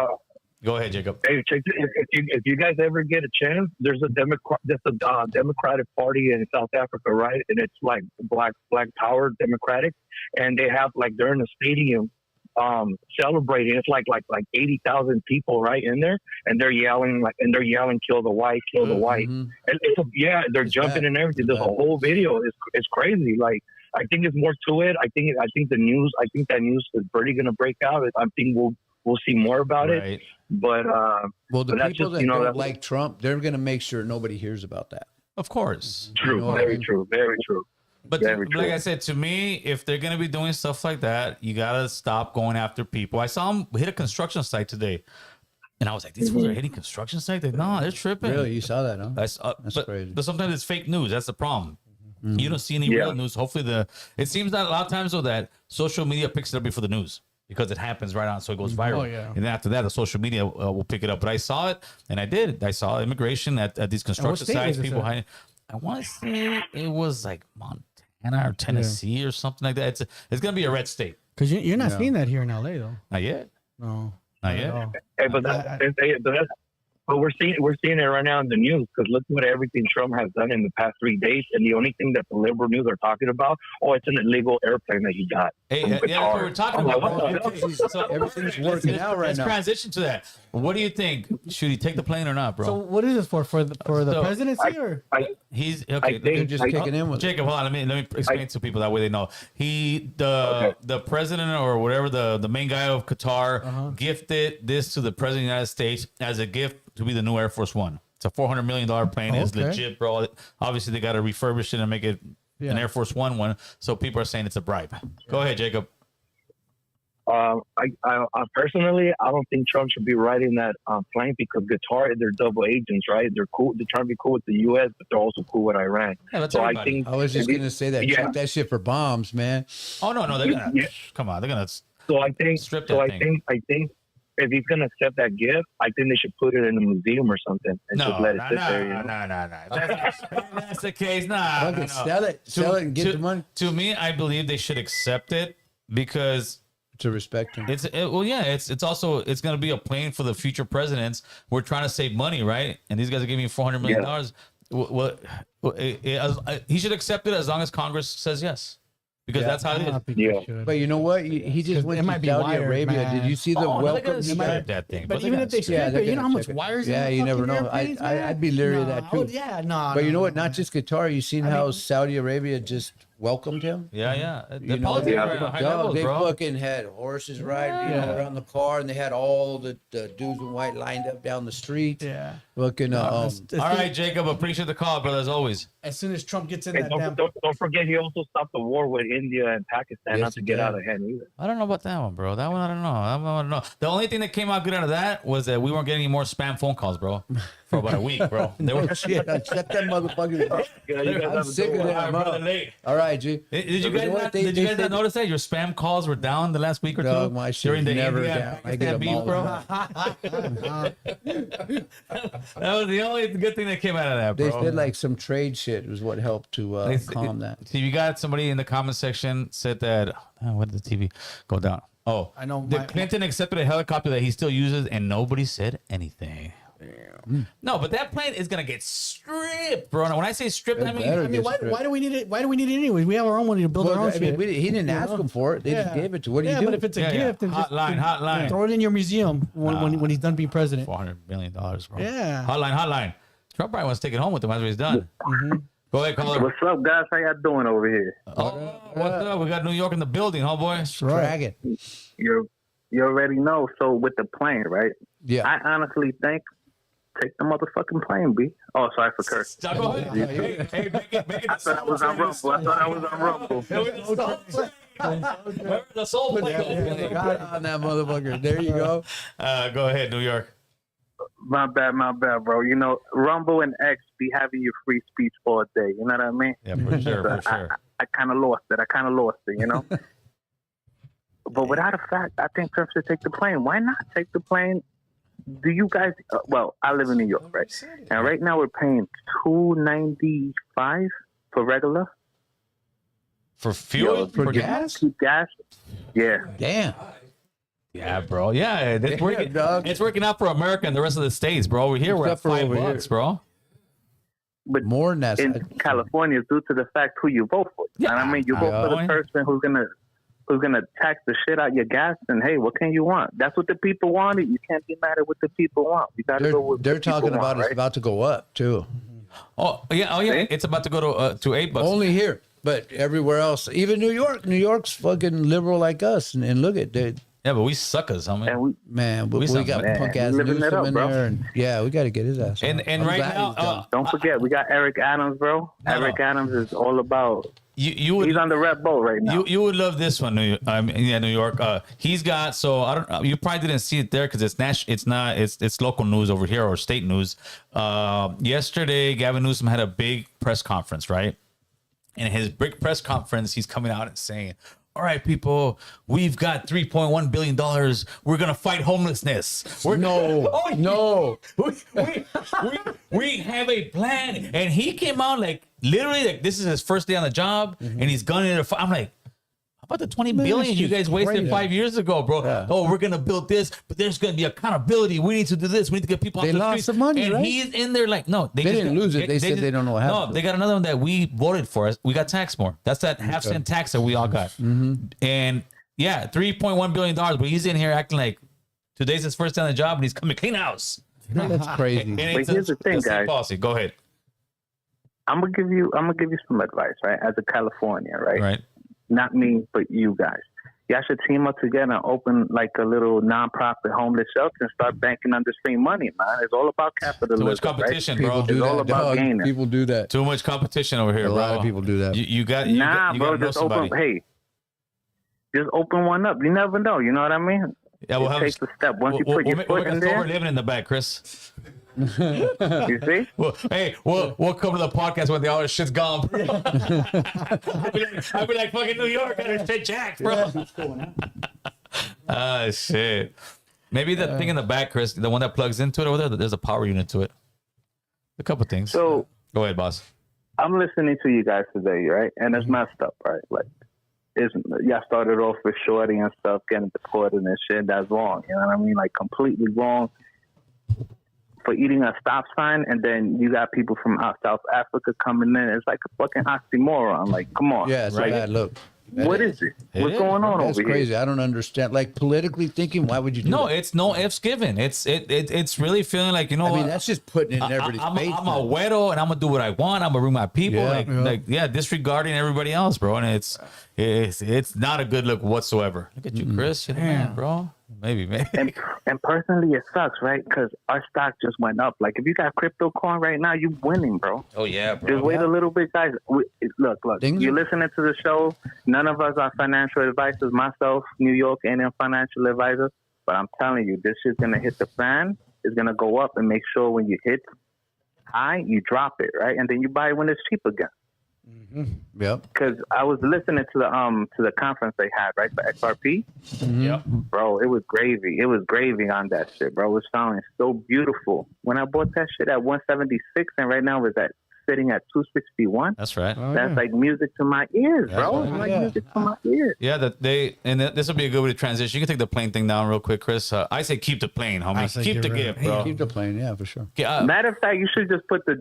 Go ahead, Jacob. hey, check this. If you guys ever get a chance, there's a Democratic Party in South Africa, right? And it's like Black Power Democratic, and they have like they're in a stadium celebrating. It's like 80,000 people right in there, and they're yelling kill the white, kill the white. And they're jumping bad. and everything. It's There's a bad. whole video. It's crazy. Like I think there's more to it. I think that news is pretty gonna break out. I think we'll see more about it. Right. But Well, the but that's people just, that don't that's like Trump, they're going to make sure nobody hears about that. Of course. true, You know what I very mean? true, very true. But Very like true. I said, to me, if they're gonna be doing stuff like that, you gotta stop going after people. I saw them hit a construction site today, and I was like, "These fools are hitting construction sites." No, they're tripping. Really? You saw that, huh? That's but, crazy. but sometimes it's fake news. That's the problem. You don't see any real news. Hopefully, it seems that a lot of times though that social media picks it up before the news because it happens right on, so it goes viral. Oh, yeah. And then after that, the social media will pick it up. But I saw it, and I did. I saw immigration at these construction state sites. was this People at? hiding. I want to say it was like Montana or Tennessee or something like that. It's gonna be a red state. Because you're not seeing that here in LA, though. Not yet. No. Not at yet. all. Hey, but we're seeing it right now in the news because look what everything Trump has done in the past 3 days, and the only thing that the liberal news are talking about, it's an illegal airplane that he got. Hey, from yeah, that's what Qatar. we're talking I'm about. like, what the hell? So Everything's working out right let's now. transition to that. What do you think? Should he take the plane or not, bro? So what is this for? For the So, presidency or? He's I okay. think- They're just kicking in with it. Jacob, hold on. Let me explain to people that way they know. The president or whatever the main guy of Qatar gifted this to the president of the United States as a gift to be the new Air Force One. It's a $400 million plane. It's Okay. legit, bro. Obviously, they got to refurbish it and make it an Yeah. Air Force One. So people are saying it's a bribe. Go ahead, Jacob. I personally, I don't think Trump should be riding that plane because Qatar, they're double agents, right? They're cool. They're trying to be cool with the U.S., but they're also cool with Iran. Yeah, that's so I everybody. think I was just going to say that. Yeah. Check that shit for bombs, man. Oh no, they're gonna come on. They're gonna. So I think Strip so. that I thing. think if he's gonna accept that gift, I think they should put it in a museum or something and No, just let it sit there. You know? no. That's the case. Nah, Fuck no, it, no. sell it and get the money. To me, I believe they should accept it because To respect him. it's also it's gonna be a plane for the future presidents. We're trying to save money, right? And these guys are giving $400 million. He should accept it as long as Congress says yes, because that's how I it is. don't think Yeah. they should. But you know what? He just 'Cause went it to might be Saudi wired, Arabia. man. Did you see the Oh, no, they're welcome? gonna strip that thing. But they're even gonna if they strip strip they're it, you know how gonna much check it. wires? Yeah, in you the never fucking know. airplanes, I'd man? be leery of that, I would- too. Yeah, no. But you know no, what? no. Not just Qatar. You seen how Saudi Arabia just welcomed him? Yeah. You The know, politics they, are at high levels, they bro. fucking had horses riding around the car, and they had all the dudes in white lined up down the street. Yeah. Fucking As All right, Jacob. Appreciate the call, brother. As always. soon as Trump gets in Hey, that damn. don't forget, he also stopped the war with India and Pakistan, Yes, not to he get did. out of hand either. I don't know about that one, bro. That one I don't know. That one I don't know. The only thing that came out good out of that was that we weren't getting any more spam phone calls, bro, for about a week, bro. They were shit. Shut that motherfucker up. Yeah, you guys I'm have a sick good of one. that. All right, brother, late. All right, G. Did you You guys know what? not, They- did you they guys said- not notice that your spam calls were down the last week or two Dog, my shit during the never India down. I get Pakistan beef, them bro? all That was the only good thing that came out of that, They bro. said like some trade shit was what helped to calm that. See, you got somebody in the comment section said that. What did the TV go down? Oh, I know Did Clinton accepted a helicopter that he still uses, and nobody said anything. No, but that plane is gonna get stripped, bro. Now, when I say stripped, It I mean, better I mean, get why stripped. do we need it? Why do we need it anyways? We have our own money to build our Well, own I mean, shit. he didn't You ask know? him for it. They just gave it to. What do you do? But if it's a Yeah, gift, then just hotline. throw it in your museum when he's done being president. $400 million, bro. Yeah. Hotline. Trump probably wants to take it home with him after he's done. Go ahead, caller. What's up, guys? How y'all doing over here? Oh, what's up? We got New York in the building, homeboy. Dragon. You already know. So with the plane, right? Yeah. I honestly think take the motherfucking plane, B. Oh, sorry for curse. Go ahead. Hey, make it I thought I was on Rumble. The soul plane. Got on that motherfucker. There you go. Go ahead, New York. My bad, bro. You know, Rumble and X be having your free speech all day. You know what I mean? Yeah, for sure. I kind of lost it. You know. But without a fact, I think Trump should take the plane. Why not take the plane? Do you guys? Well, I live in New York, right? And right now we're paying $2.95 for regular. For fuel? For gas? Gas. Yeah. Damn. Yeah, bro. Yeah, it's working. Dog. It's working out for America and the rest of the states, bro. We're here. We're at Except for over $5, bro. But More than that. in California, due to the fact who you vote for. Yeah. And I mean, you vote for the person who's gonna tax the shit out your gas. And hey, what can you want? That's what the people wanted. You can't be mad at what the people want. You got to go with. They're what the talking people about want, it's about to go up too. Oh yeah. It's about to go to $8. Only here, but everywhere else, even New York. New York's fucking liberal like us, and look at that. Yeah, but we suckers, homie. And we, Man, we We got something. punk ass living it Newsom up, in bro. there, and yeah, we got to get his ass. And I'm right glad now, he's done. don't forget, we got Eric Adams, bro. Eric Adams is all about. you would He's on the red boat right now. you would love this one, New York. He's got I don't. You probably didn't see it there because it's local news over here or state news. Yesterday, Gavin Newsom had a big press conference, right? And in his big press conference, he's coming out and saying, all right, people, we've got $3.1 billion. We're going to fight homelessness. No. We have a plan. And he came out like, literally, like this is his first day on the job, and he's gunning it. I'm like, how about the $20 billion you guys wasted crazy. 5 years ago, bro? Yeah. Oh, we're going to build this, but there's going to be accountability. We need to do this. We need to get people off They the lost streets. some money, and right? he's in there like, no. They didn't lose it. They said they don't know what No, happened. they got another one that we voted for. We got taxed more. That's that half-cent tax that we all got. Mm-hmm. And yeah, $3.1 billion, but he's in here acting like today's his first day on the job and he's coming clean house. That's crazy. And But here's the thing, it's a guys. policy. Go ahead. I'm gonna give you some advice, right? As a Californian, right? Right. Not me, but you guys. Y'all should team up together and open like a little nonprofit homeless shelter and start banking understream money, man. It's all about capitalism. Too much competition, People bro. do It's all that, about dog. gaining. People do that. Too much competition over here, A bro. lot of people do that. You got Nah, you bro, gotta know just open. somebody. Hey, just open one up. You never know. You know what I mean? Yeah, we'll it have takes a step. Once you we'll put your make foot in a there, sober living in the back, Chris. you see? Well, hey, we'll come to the podcast when all this shit's gone, bro. I'll be like fucking New York, I got shit jacked, bro. Ah, shit. Maybe the thing in the back, Chris, the one that plugs into it over there, there's a power unit to it. A couple things. So Go ahead, boss. I'm listening to you guys today, right? And it's messed up, right? Like, y'all started off with Shorty and stuff getting deported and shit. That's wrong. You know what I mean? Like, completely wrong for eating a stop sign. And then you got people from South Africa coming in. It's like a fucking oxymoron. Like, come on. Yeah, it's Right. a bad look. What is it? It What's is, going on That's over crazy. here? I don't understand. Like politically thinking, why would you do No, that? it's no ifs given. It's really feeling like, you know I what? mean, that's just putting it in everybody's I'm face. a man. weirdo and I'm gonna do what I want. I'm gonna bring my people, Yeah. disregarding everybody else, bro. And it's not a good look whatsoever. Look at you, Chris. You're the man, bro. Maybe. And personally, it sucks, right? Because our stock just went up. Like, if you got crypto coin right now, you winning, bro. Oh yeah, Just wait a little bit, guys. Look. Things You're are- listening to the show. None of us are financial advisors. Myself, New York, ain't a financial advisor. But I'm telling you, this shit's going to hit the fan. It's going to go up, and make sure when you hit high, you drop it, right? And then you buy it when it's cheap again. Yep. Because I was listening to the conference they had, right, for XRP. Yep. Bro, it was gravy. It was gravy on that shit, bro. It was sounding so beautiful. When I bought that shit at 176, and right now it's sitting at 261. That's right. That's like music to my ears, bro. right. It's like music to my ears. Yeah, this will be a good way to transition. You can take the plane thing down real quick, Chris. I say keep the plane, homie. I say Keep get the rid of gift, it. bro. Keep the plane, yeah, for sure. Matter of fact, you should just put the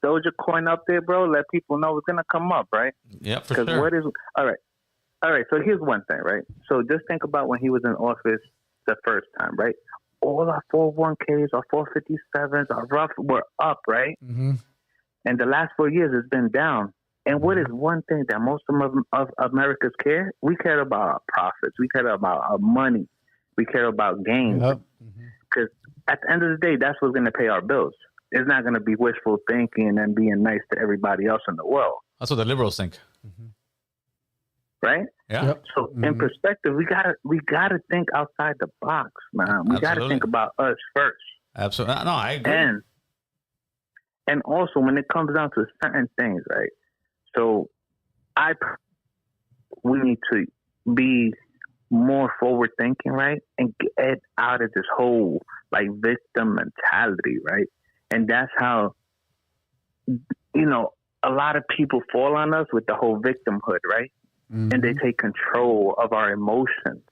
Doja coin up there, bro. Let people know it's gonna come up, right? Yeah, for Because sure. what is all right? So here's one thing, right? So just think about when he was in office the first time, right? all our 401ks, our 457s, our rough were up, right? Mm-hmm. And the last 4 years has been down. And what is one thing that most of Americans care? We care about our profits. We care about our money. We care about gains. Because at the end of the day, that's what's going to pay our bills. It's not going to be wishful thinking and being nice to everybody else in the world. That's what the liberals think. Right? Yeah. So in perspective, we gotta think outside the box, man. We gotta think about us first. Absolutely. No, I agree. And also when it comes down to certain things, right? So we need to be more forward thinking, right? And get out of this whole like victim mentality, right? And that's how, a lot of people fall on us with the whole victimhood, right? And they take control of our emotions.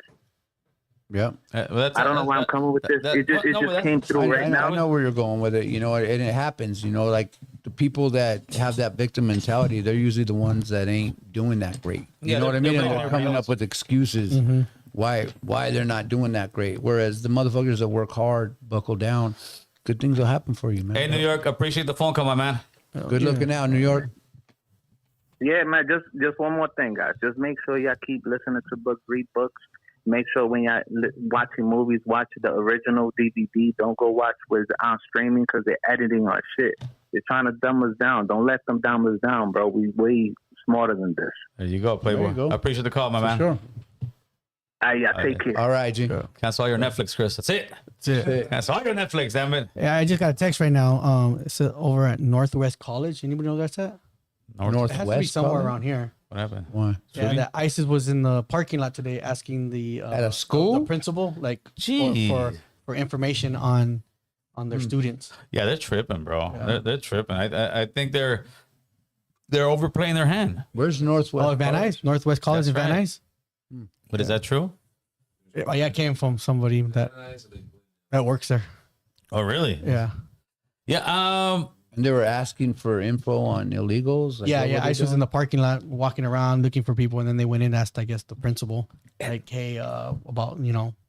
Yeah. I don't know why I'm coming with this. It just came through right now. I know where you're going with it, and it happens, like the people that have that victim mentality, they're usually the ones that ain't doing that great. You know what I mean? And they're coming up with excuses why they're not doing that great. Whereas the motherfuckers that work hard, buckle down, good things will happen for you, man. Hey, New York, appreciate the phone call, my man. Good looking out, New York. Yeah, man, just one more thing, guys. Just make sure y'all keep listening to books, read books. Make sure when y'all watching movies, watch the original DVD. Don't go watch what's on streaming because they're editing our shit. They're trying to dumb us down. Don't let them dumb us down, bro. We way smarter than this. There you go, Playboy. There you go. I appreciate the call, my man. Sure. Take care. All right, G. Cancel all your Netflix, Chris. That's it. Cancel all your Netflix, damn it. Yeah, I just got a text right now. It's over at Northwest College. Anybody know where that's at? Northwest. It has to be somewhere College? around here. What happened? Why? Yeah, that ISIS was in the parking lot today asking the At a school? the principal Gee. for information on their students. Yeah, they're tripping, bro. Yeah. They're tripping. I think they're overplaying their hand. Where's Northwest? Oh, Van College? Nuys, Northwest College in Van right. Nuys. But is that true? Yeah, it came from somebody that works there. Oh, really? Yeah. Yeah. And they were asking for info on illegals. Like, Yeah. ISIS was in the parking lot walking around looking for people, and then they went in and asked, I guess, the principal, like, hey, about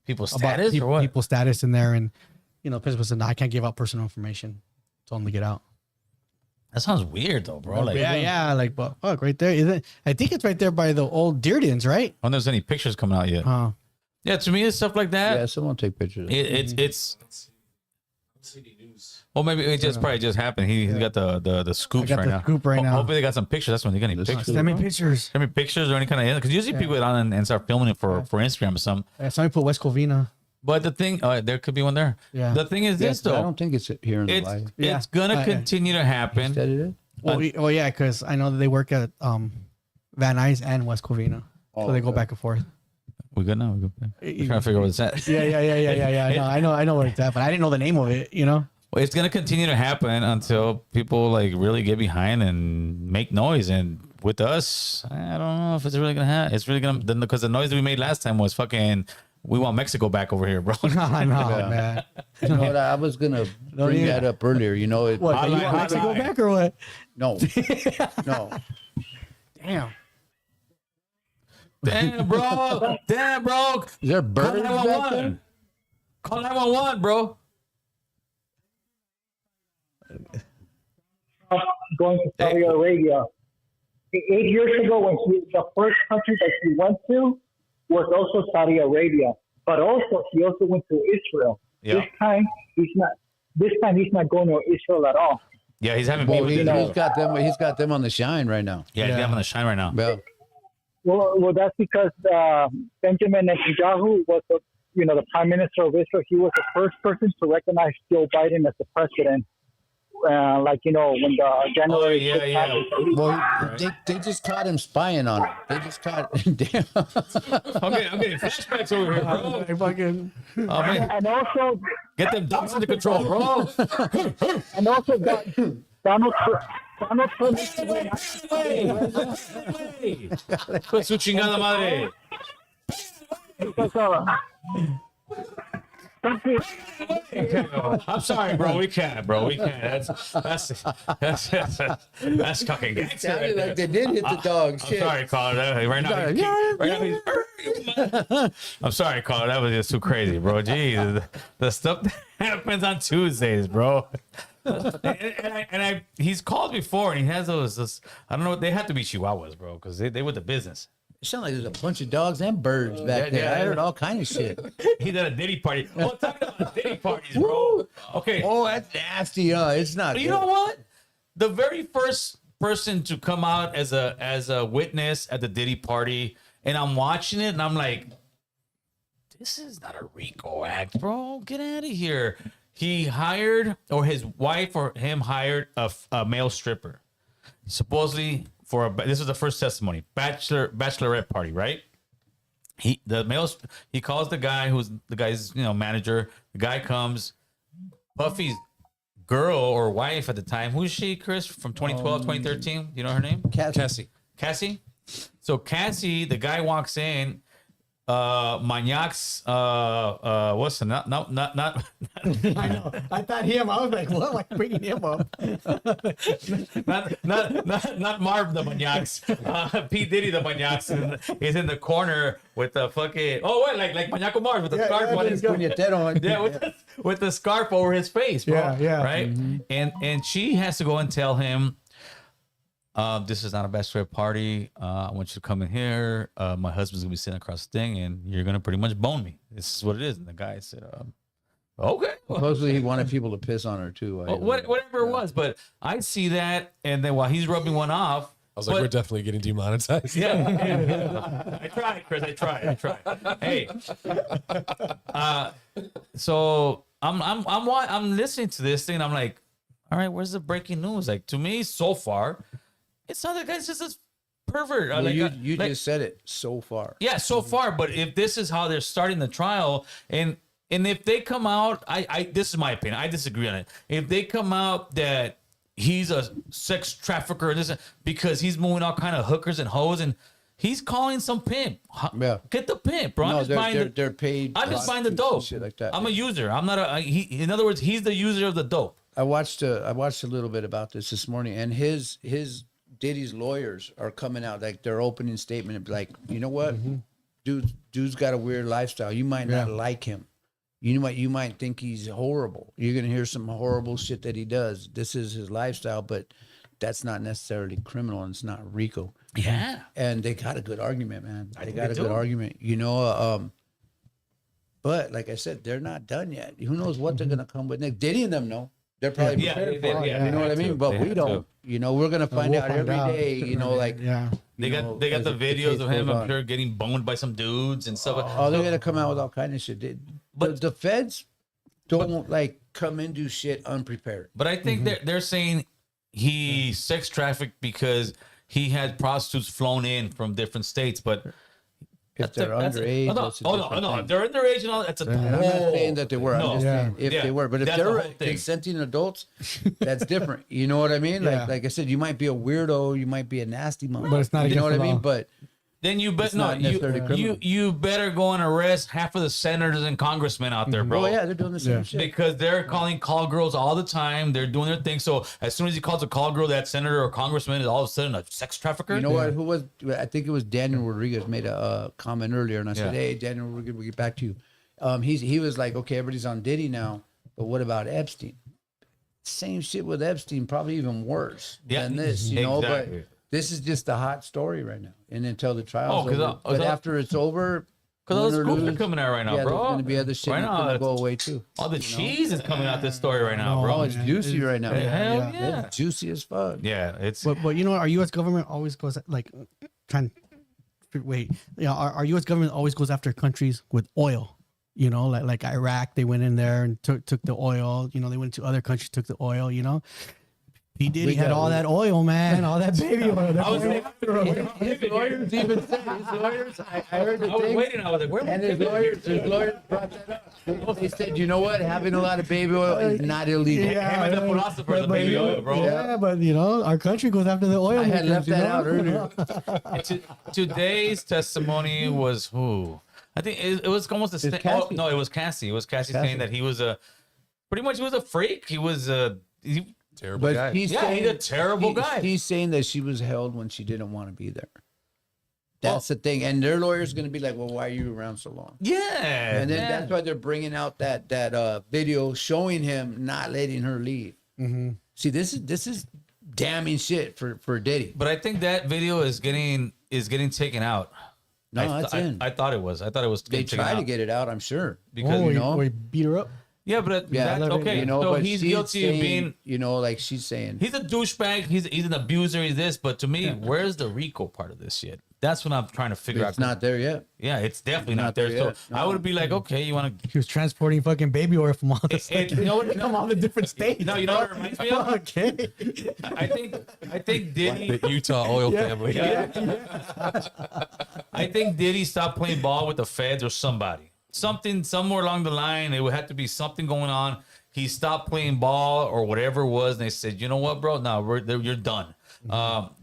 People's status or what? People's status in there, and the principal said, no, I can't give out personal information. Told them to get out. That sounds weird, though, bro. Like, but fuck, right there. Is it? I think it's right there by the old Deerdens, right? I don't know if there's any pictures coming out yet. Yeah, to me, it's stuff like that. Yeah, someone take pictures. It's. Well, maybe it probably just happened. He's got the scoops right now. Scoop right now. Hopefully they got some pictures. That's when they got any pictures. Send me pictures. Send me pictures or any kind of, because usually people get on and start filming it for Instagram or something. Yeah, somebody put West Covina. But the thing, there could be one there. Yeah. The thing is this though. I don't think it's here in the live. It's gonna continue to happen. That it is? Well, yeah, because I know that they work at Van Nuys and West Covina, so they go back and forth. We good now. We're trying to figure out what it's at. Yeah. I know where it's at, but I didn't know the name of it. Well, it's gonna continue to happen until people like really get behind and make noise. And with us, I don't know if it's really gonna happen. It's really gonna, because the noise that we made last time was fucking. We want Mexico back over here, bro. I know, man. You know what? I was gonna bring that up earlier. What? You want Mexico back or what? No. No. Damn, bro. Is there birds back there? Call 911, bro. Going to Saudi Arabia. 8 years ago, the first country that he went to was also Saudi Arabia, but he also went to Israel. Yeah. This time he's not going to Israel at all. Yeah, he's having. Well, he's got them. He's got them on the shine right now. Yeah, he's got them on the shine right now. Yeah. Well, that's because Benjamin Netanyahu was the Prime Minister of Israel. He was the first person to recognize Joe Biden as the president. When the January. Oh, yeah. Well, they just caught him spying on him. They just caught. Damn. Okay. Flashbacks over here, bro. And also Get them dogs under control, bro. and also Donald Trump. Pues su chingada madre. Because I'm sorry, bro. We can't, bro. We can't. That's fucking gangster. Sounded like they did hit the dog. I'm Shit. sorry, caller. Right now, I'm sorry, caller. That was just too crazy, bro. Jeez, the stuff that happens on Tuesdays, bro. He's called before, and he has those. I don't know. They have to be Chihuahuas, bro, because they with the business. It sounded like there's a bunch of dogs and birds back there. I heard all kind of shit. He's at a Diddy party. Oh, talking about Diddy parties, bro. Okay. Oh, that's nasty. It's not. But you know what? The very first person to come out as a witness at the Diddy party, and I'm watching it, and I'm like, this is not a RICO act, bro. Get out of here. He hired, or his wife or him hired a male stripper, supposedly this is the first testimony, bachelorette party, right? He calls the guy who's the guy's manager. The guy comes, Puffy's girl or wife at the time. Who's she, Chris? From 2012, 2013. You know her name? Cassie. So Cassie, the guy walks in. Maniac's what's the not I know. I thought him. I was like, what am I bringing him up? not Marv the Maniacs. P Diddy the Maniacs is in the corner with the fucking like Maniaco Marv with the scarf on his with the scarf over his face, bro. Right. Mm-hmm. And she has to go and tell him, this is not a bachelorette party. I want you to come in here. My husband's gonna be sitting across the thing, and you're gonna pretty much bone me. This is what it is. And the guy said, "Okay." Supposedly he wanted people to piss on her too. Whatever it was, but I see that, and then while he's rubbing one off, I was like, we're definitely getting demonetized. Yeah. I tried, Chris. I tried. Hey, so I'm listening to this thing, and I'm like, all right, where's the breaking news? Like, to me, so far, it's not that guy's just a pervert. Well, you just said it, so far. Yeah, so far. But if this is how they're starting the trial, and if they come out, I this is my opinion. I disagree on it. If they come out that he's a sex trafficker, because he's moving all kind of hookers and hoes, and he's calling some pimp. Yeah. Get the pimp, bro. No, they're paid. I'm just buying the dope. Shit like that. I'm a user. I'm not in other words, he's the user of the dope. I watched a little bit about this morning, and his Diddy's lawyers are coming out, like their opening statement, and be like, you know what, dude's got a weird lifestyle. You might not like him. You might think he's horrible. You're gonna hear some horrible shit that he does. This is his lifestyle, but that's not necessarily criminal, and it's not RICO. Yeah, and they got a good argument, man. They got a good argument. But like I said, they're not done yet. Who knows what they're gonna come with next? Diddy and them know. They're probably prepared for it. You know what I mean? But we don't. We're gonna find out every day. They got the videos of him up there getting boned by some dudes and stuff. Oh, they're gonna come out with all kind of shit. But the feds don't come and do shit unprepared. But I think they're saying he sex trafficked because he had prostitutes flown in from different states, but. If they're underage, no, they're underage and all. That's a. I'm not saying that they were. I'm just saying if they were. But if they're consenting adults, that's different. You know what I mean? Like I said, you might be a weirdo, you might be a nasty mom, but it's not. You know what I mean? But then you you better go and arrest half of the senators and congressmen out there, bro. Oh yeah, they're doing the same shit because they're calling call girls all the time. They're doing their thing. So as soon as he calls a call girl, that senator or congressman is all of a sudden a sex trafficker. You know what? Who was? I think it was Daniel Rodriguez made a comment earlier, and I said, "Hey, Daniel, we'll get back to you." He was like, "Okay, everybody's on Diddy now, but what about Epstein?" Same shit with Epstein, probably even worse than this. But. This is just a hot story right now, and until the trial's over. But after it's over, because all the scoops are coming out right now, bro. There's going to be other shit that's going to go away too. All the cheese is coming out this story right now, bro. Oh, it's juicy right now. Hell yeah, it's juicy as fuck. Yeah, it's. But our U.S. government always goes our U.S. government always goes after countries with oil. Like Iraq, they went in there and took the oil. They went to other countries, took the oil. P. Diddy had all that oil, man, all that baby oil. His lawyers even said, I heard the thing. I was waiting, I was like, where? And his lawyers brought that up. They said, you know what? Having a lot of baby oil is not illegal. Yeah, and the philosopher of baby oil, bro. Yeah, but our country goes after the oil. I had left that out earlier. Today's testimony was who? I think it was almost the same. Oh, no, it was Cassie. It was Cassie saying that he was pretty much he was a freak. He was Terrible guy. he's a terrible guy. He's saying that she was held when she didn't want to be there. That's the thing. And their lawyer's going to be like, well, why are you around so long? Yeah. And then that's why they're bringing out that video showing him not letting her leave. Mm-hmm. See, this is damning shit for Diddy. But I think that video is getting taken out. No, it's in. I thought it was. I thought it was. They tried to get it out, I'm sure. Because we beat her up. Yeah, but Yeah, okay. You know, so but he's she's guilty saying, of being. you know, like she's saying. He's a douchebag. He's an abuser. He's this. But to me, where's the RICO part of this shit? That's what I'm trying to figure out. It's not there yet. Yeah, it's definitely not there. So yet. No. I would be like, okay, you want to. He was transporting fucking baby oil from all the You know what? from all the different states. No, you know what it reminds me of? Okay. I think Diddy. The Utah oil family. I think Diddy stopped playing ball with the feds or somebody. Somewhere along the line, it would have to be something going on. He stopped playing ball or whatever it was, and they said, you know what, bro? No, you're done.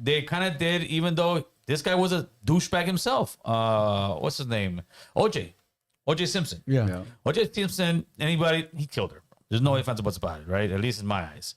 They kind of did, even though this guy was a douchebag himself. What's his name? OJ Simpson. Yeah. OJ Simpson, he killed her. There's no ifs, ands, or buts about it, right? At least in my eyes.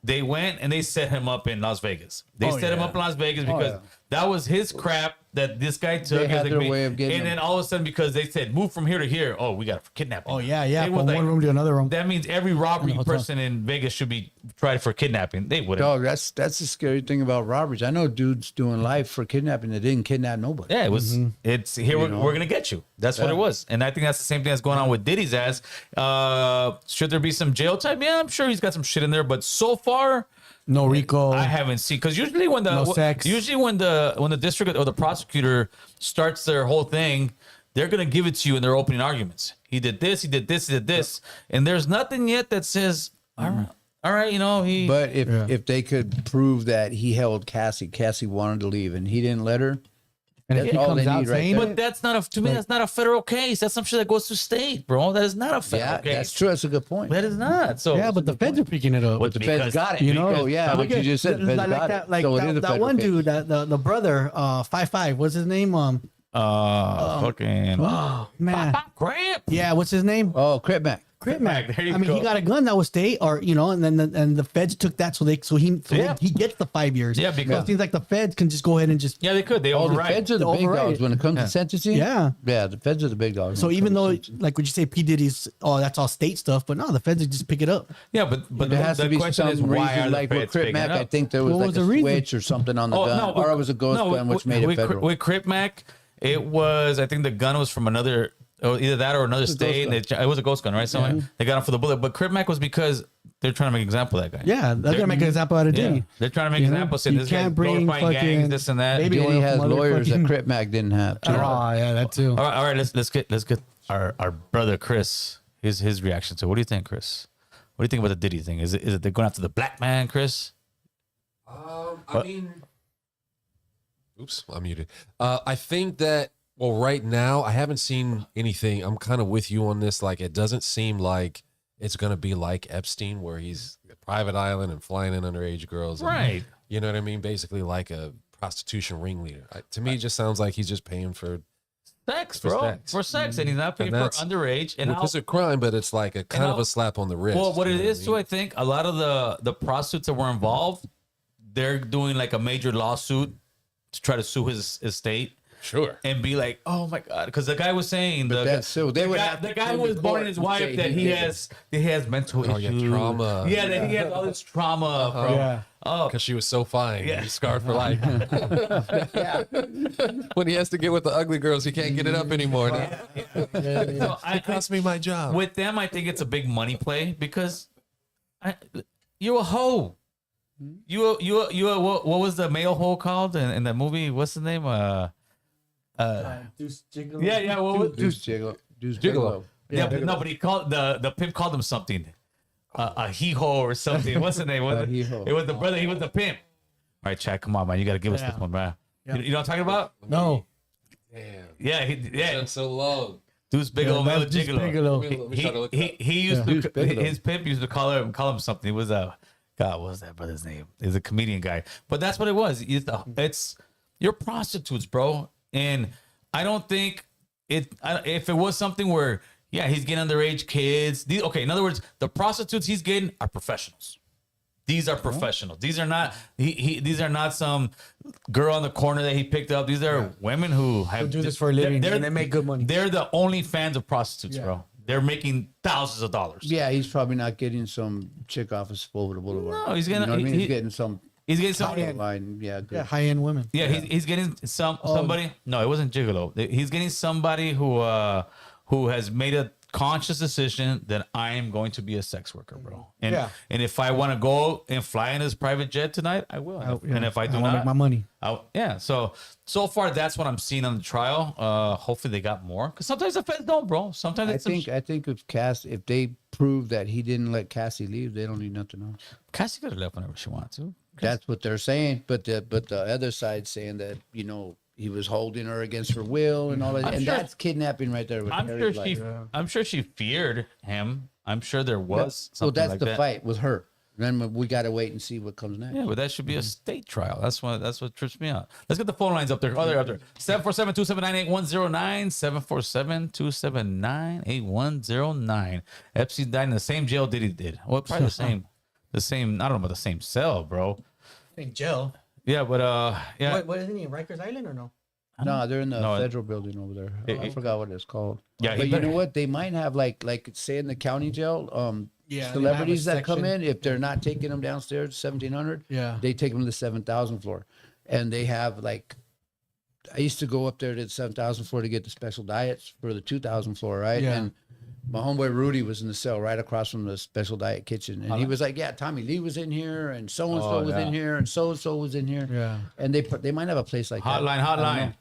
They went and they set him up in Las Vegas. They set him up in Las Vegas because that was his crap that this guy took. They had their way of getting and him. then all of a sudden, because they said, move from here to here. Oh, we got to kidnap him. Oh yeah. It From was one room to another room. That means every robbery person in Vegas should be tried for kidnapping. They wouldn't. Dog, that's the scary thing about robberies. I know dudes doing life for kidnapping that didn't kidnap nobody. Yeah, it was. It's here. We're gonna get you. That's what it was, and I think that's the same thing that's going on with Diddy's ass. Should there be some jail time? Yeah, I'm sure he's got some shit in there, but so far, No RICO. I haven't seen, because usually when the sex. when the district or the prosecutor starts their whole thing, they're gonna give it to you in their opening arguments. He did this, he did this, he did this, and there's nothing yet that says, all right, you know, he. But if they could prove that he held Cassie wanted to leave and he didn't let her, and if that's he all comes they out need right saying there. But that's not to me. That's not a federal case. That's some shit that goes to state, bro. That is not a federal yeah, case. that's true. That's a good point. That is not. So yeah, but the feds are picking it up. But the feds got it. You know, Oh yeah, what you just said. The feds like got that, it. like So it is a that federal one case. dude, the brother, 5'5", what's his name? fucking Oh man, Cramp. yeah, what's his name? Oh, Crip Mac. Crip Mac. There you I mean, go. he got a gun that was state, or you know, and then the feds took that, so he gets the 5 years. Yeah, because- So it seems like the feds can just go ahead and just. Yeah, they could. They Oh, the override. feds are the big Override. dogs when it comes to sentencing. Yeah. yeah, the feds are the big dogs. So when it even comes though, to like, would you say P Diddy's? Oh, that's all state stuff, but no, the feds would just pick it up. Yeah, but there has to the be question some is, why reason, are like the with feds Crip picking Mac. it up? I think there was What like was a the reason? switch or something on the gun, or it was a ghost gun, which made it federal. With Crip Mac, it was. I think the gun was from another. Either that or another state. And it was a ghost gun, right? So they got him for the bullet. But Crip Mac was because they're trying to make an example of that guy. Yeah, they're gonna make an example out of Yeah. Diddy. They're trying to make an example, saying You this guy's can't bring glorifying fucking gangs, this and that. baby Diddy oil has from lawyers that motherfucking- Crip Mac didn't have. Too. Oh yeah, that too. All right. Let's get our brother Chris his reaction to it. What do you think, Chris? What do you think about the Diddy thing? Is it they're going after the black man, Chris? I mean, oops, I'm muted. I think that, well, right now, I haven't seen anything. I'm kind of with you on this. Like, it doesn't seem like it's going to be like Epstein, where he's a private island and flying in underage girls. And, Right. you know what I mean? Basically like a prostitution ringleader. To me, it just sounds like he's just paying for Sex, For bro. sex. For sex. And he's not paying And for that's- underage. And which is a crime, but it's like a kind of how- a slap on the wrist. well, what you it know is I too, mean? I think a lot of the prostitutes that were involved, they're doing like a major lawsuit to try to sue his estate. Sure. And be like, oh my god, because the guy was saying But that's so they would have the to guy prove who was to born court in his and wife say that he he did has mental Oh, yeah, issues, trauma. yeah, that he has all this trauma from Yeah. Because she was so fine. Yeah. He's scarred for life. When he has to get with the ugly girls, he can't get it up anymore. So It cost me my job. with them, I think it's a big money play because you're a hoe. You what was the male hoe called in that movie? What's the name? Yeah. What was, Deuce Gigolo. yeah, but no, but he called the pimp called him something, a he ho or something. What's the name? he-ho. It was the brother. He was the pimp. All right, Chad, come on, man, you got to give us this one, man. You know what I'm talking about? No. Damn. Yeah, Done so long. Deuce Big Ol' Male that's Deuce Gigolo. Bigelow. Let me try to look it up. He used Deuce to Bigelow. his pimp used to call him something. It was God, what was that brother's name? He's a comedian guy, but that's what it was. It's you're prostitutes, bro, and I don't think if it was something where, yeah, he's getting underage kids. In other words, the prostitutes he's getting are professionals. These are professionals. These are not these are not some girl on the corner that he picked up. These are women who do this for a living and they make good money. They're the only fans of prostitutes, bro. They're making thousands of dollars. Yeah, he's probably not getting some chick off of Sepulveda Boulevard. No, he's getting. You know what I mean? He's getting some. He's getting some line. Yeah, good. Yeah, high end women. Yeah, he's getting somebody. No, it wasn't gigolo. He's getting somebody who has made a conscious decision that I am going to be a sex worker, bro. And and if I want to go and fly in his private jet tonight, I will. And if I do not, make my money. So far that's what I'm seeing on the trial. Hopefully they got more, because sometimes the feds don't, bro. Sometimes I think if they prove that he didn't let Cassie leave, they don't need nothing else. Cassie could have left whenever she wanted to. That's what they're saying, but the other side saying that he was holding her against her will and all that, that's kidnapping right there. I'm sure she feared him. I'm sure there was something that's like the that. fight with her. Then we got to wait and see what comes next. Yeah, but that should be a state trial. That's what trips me out. Let's get the phone lines up there. Oh, they're up there. 747-279-8109. 747-279-8109. Epstein died in the same jail Diddy did. Well, probably the same. I don't know about the same cell, bro. In jail. Yeah, but yeah. What isn't he in Rikers Island or no? No, they're in the federal building over there. I forgot what it's called. Yeah, but you know what? They might have like say in the county jail, celebrities that come in, if they're not taking them downstairs 1700, they take them to the 7,000 floor, and they have like. I used to go up there to the 7,000 floor to get the special diets for the 2,000 floor, right? Yeah. And my homeboy Rudy was in the cell right across from the special diet kitchen, and he was like, "Yeah, Tommy Lee was in here, and so and so was in here, and so was in here." Yeah, and they might have a place like hotline.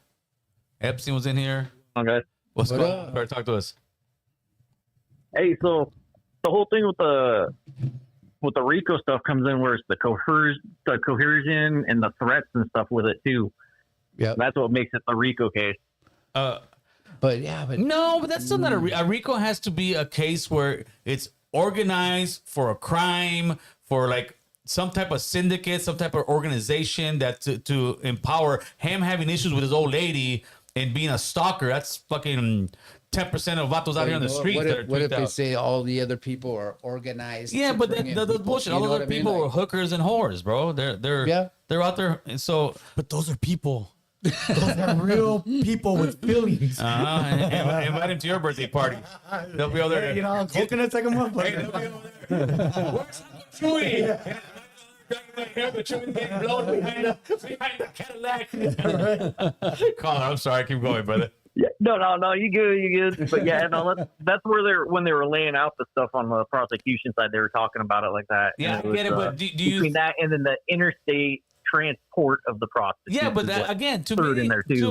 Epstein was in here. Okay, what's going on? Better talk to us. Hey, so the whole thing with the RICO stuff comes in where it's the coercion and the threats and stuff with it too. Yeah, that's what makes it the RICO case. But that's still not a RICO. Has to be a case where it's organized for a crime, for like some type of syndicate, some type of organization that to empower him having issues with his old lady and being a stalker. That's fucking 10% of vatos out here on the streets. What if they say all the other people are organized? Yeah, but that's bullshit. All the other people were hookers and whores, bro. They're out there. And so, but those are people. Those are real people with feelings. Invite him to your birthday party. They'll be over there. You know, coconuts like a motherfucker. Where's Chewy? The Chewy getting blown behind the Cadillac. Caller, I'm sorry. Keep going, brother. Yeah, no, you good. But yeah, no, that's where when they were laying out the stuff on the prosecution side, they were talking about it like that. Yeah, I get it. But do you between that and then the interstate transport of the prostitutes? Yeah, but that again, to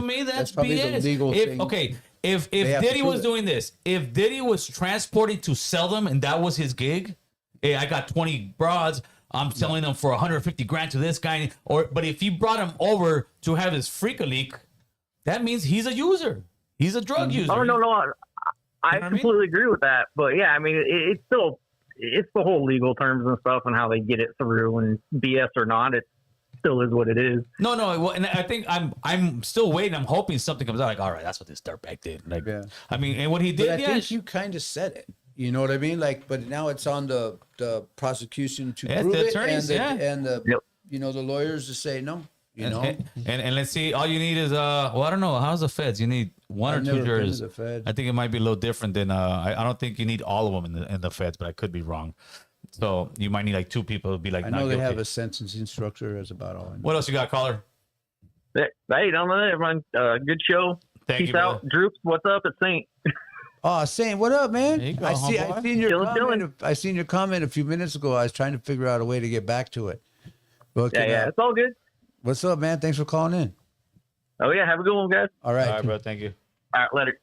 me, that's BS. If Diddy was doing this, if Diddy was transporting to sell them and that was his gig, hey, I got 20 broads, I'm selling them for 150 grand to this guy. But if he brought him over to have his freak leak, that means he's a user. He's a drug user. Oh no, I completely agree with that. But yeah, I mean, it's the whole legal terms and stuff and how they get it through, and BS or not, it still is what it is. No, well, and I think I'm still waiting. I'm hoping something comes out like, all right, that's what this dirtbag did. Like, I mean, and what he did. But I think you kind of said it. You know what I mean? Like, but now it's on the prosecution to prove the it, attorneys, and the the lawyers to say no. And let's see. All you need is well, I don't know. How's the feds? You need one or two jurors. I think it might be a little different than I don't think you need all of them in the feds, but I could be wrong. So you might need like two people to be like. I know they have a sentencing structure. That's about all I know. What else you got, caller? Hey, don't know everyone. Good show. Peace out, brother. Droops. What's up? It's Saint. Oh, Saint, what up, man? Go, I seen your comment. I seen your comment a few minutes ago. I was trying to figure out a way to get back to it. It's all good. What's up, man? Thanks for calling in. Oh yeah, have a good one, guys. All right, bro. Thank you. All right, later.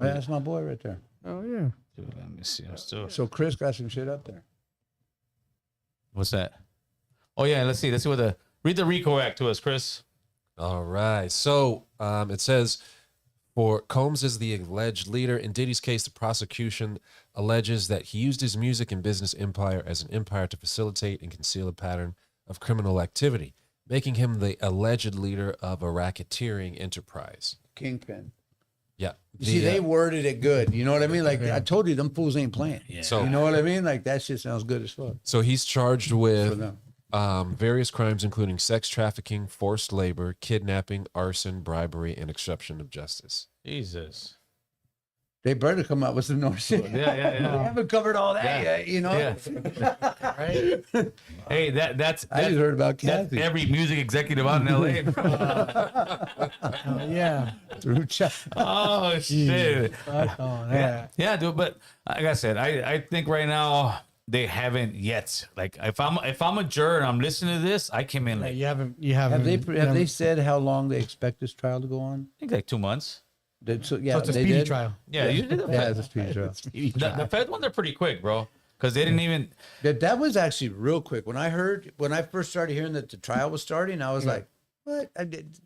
Yeah, that's my boy right there. Oh yeah. Dude, let me see. So Chris got some shit up there. What's that? Oh yeah, let's see. Read the RICO Act to us, Chris. All right. So it says, for Combs is the alleged leader. In Diddy's case, the prosecution alleges that he used his music and business empire as an empire to facilitate and conceal a pattern of criminal activity, making him the alleged leader of a racketeering enterprise. Kingpin. Yeah. You see, they worded it good. You know what I mean? Like I told you, them fools ain't playing. Yeah. So You know what I mean? Like that shit sounds good as fuck. So he's charged For with them. various crimes, including sex trafficking, forced labor, kidnapping, arson, bribery, and obstruction of justice. Jesus. They better come out with some more shit. Yeah. They haven't covered all that yet, you know? Yeah. Right? Hey, that's I just heard about that's Kathy. every music executive out in LA. Yeah. Through chat. Oh shit. Yeah. Yeah, dude. But like I said, I think right now they haven't yet. Like if I'm a juror and I'm listening to this, I came in like You haven't. Have they said how long they expect this trial to go on? I think like 2 months. So So it's a they speedy did? trial. Yeah, usually the Yeah, Fed, it's a speedy trial. the Fed ones are pretty quick, bro. Because they didn't even. That was actually real quick. When I first started hearing that the trial was starting, I was like, "What?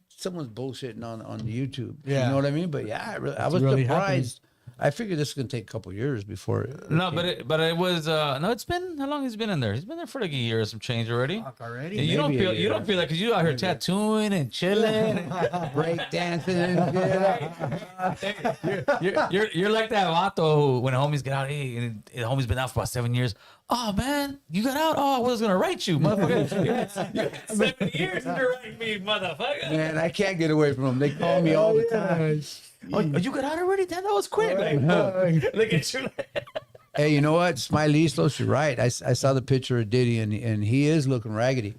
Someone's bullshitting on YouTube." Yeah. You know what I mean? But yeah, I was really surprised. I figured this is gonna take a couple years before. No, but it was no. It's been how long he's been in there? He's been there for like a year or some change already. Already. And you don't feel like because you out here tattooing and chilling. break dancing. And shit. You're like that vato who when homies get out, hey, and the homie's been out for about 7 years. Oh man, you got out? Oh, I was gonna write you, motherfucker. You had 7 years to write me, motherfucker. Man, I can't get away from them. They call me all the time. Oh, you got out already? Damn, that was quick. Like, look at you. Hey, you know what? Smiley-Islos, you're right. I saw the picture of Diddy, and he is looking raggedy.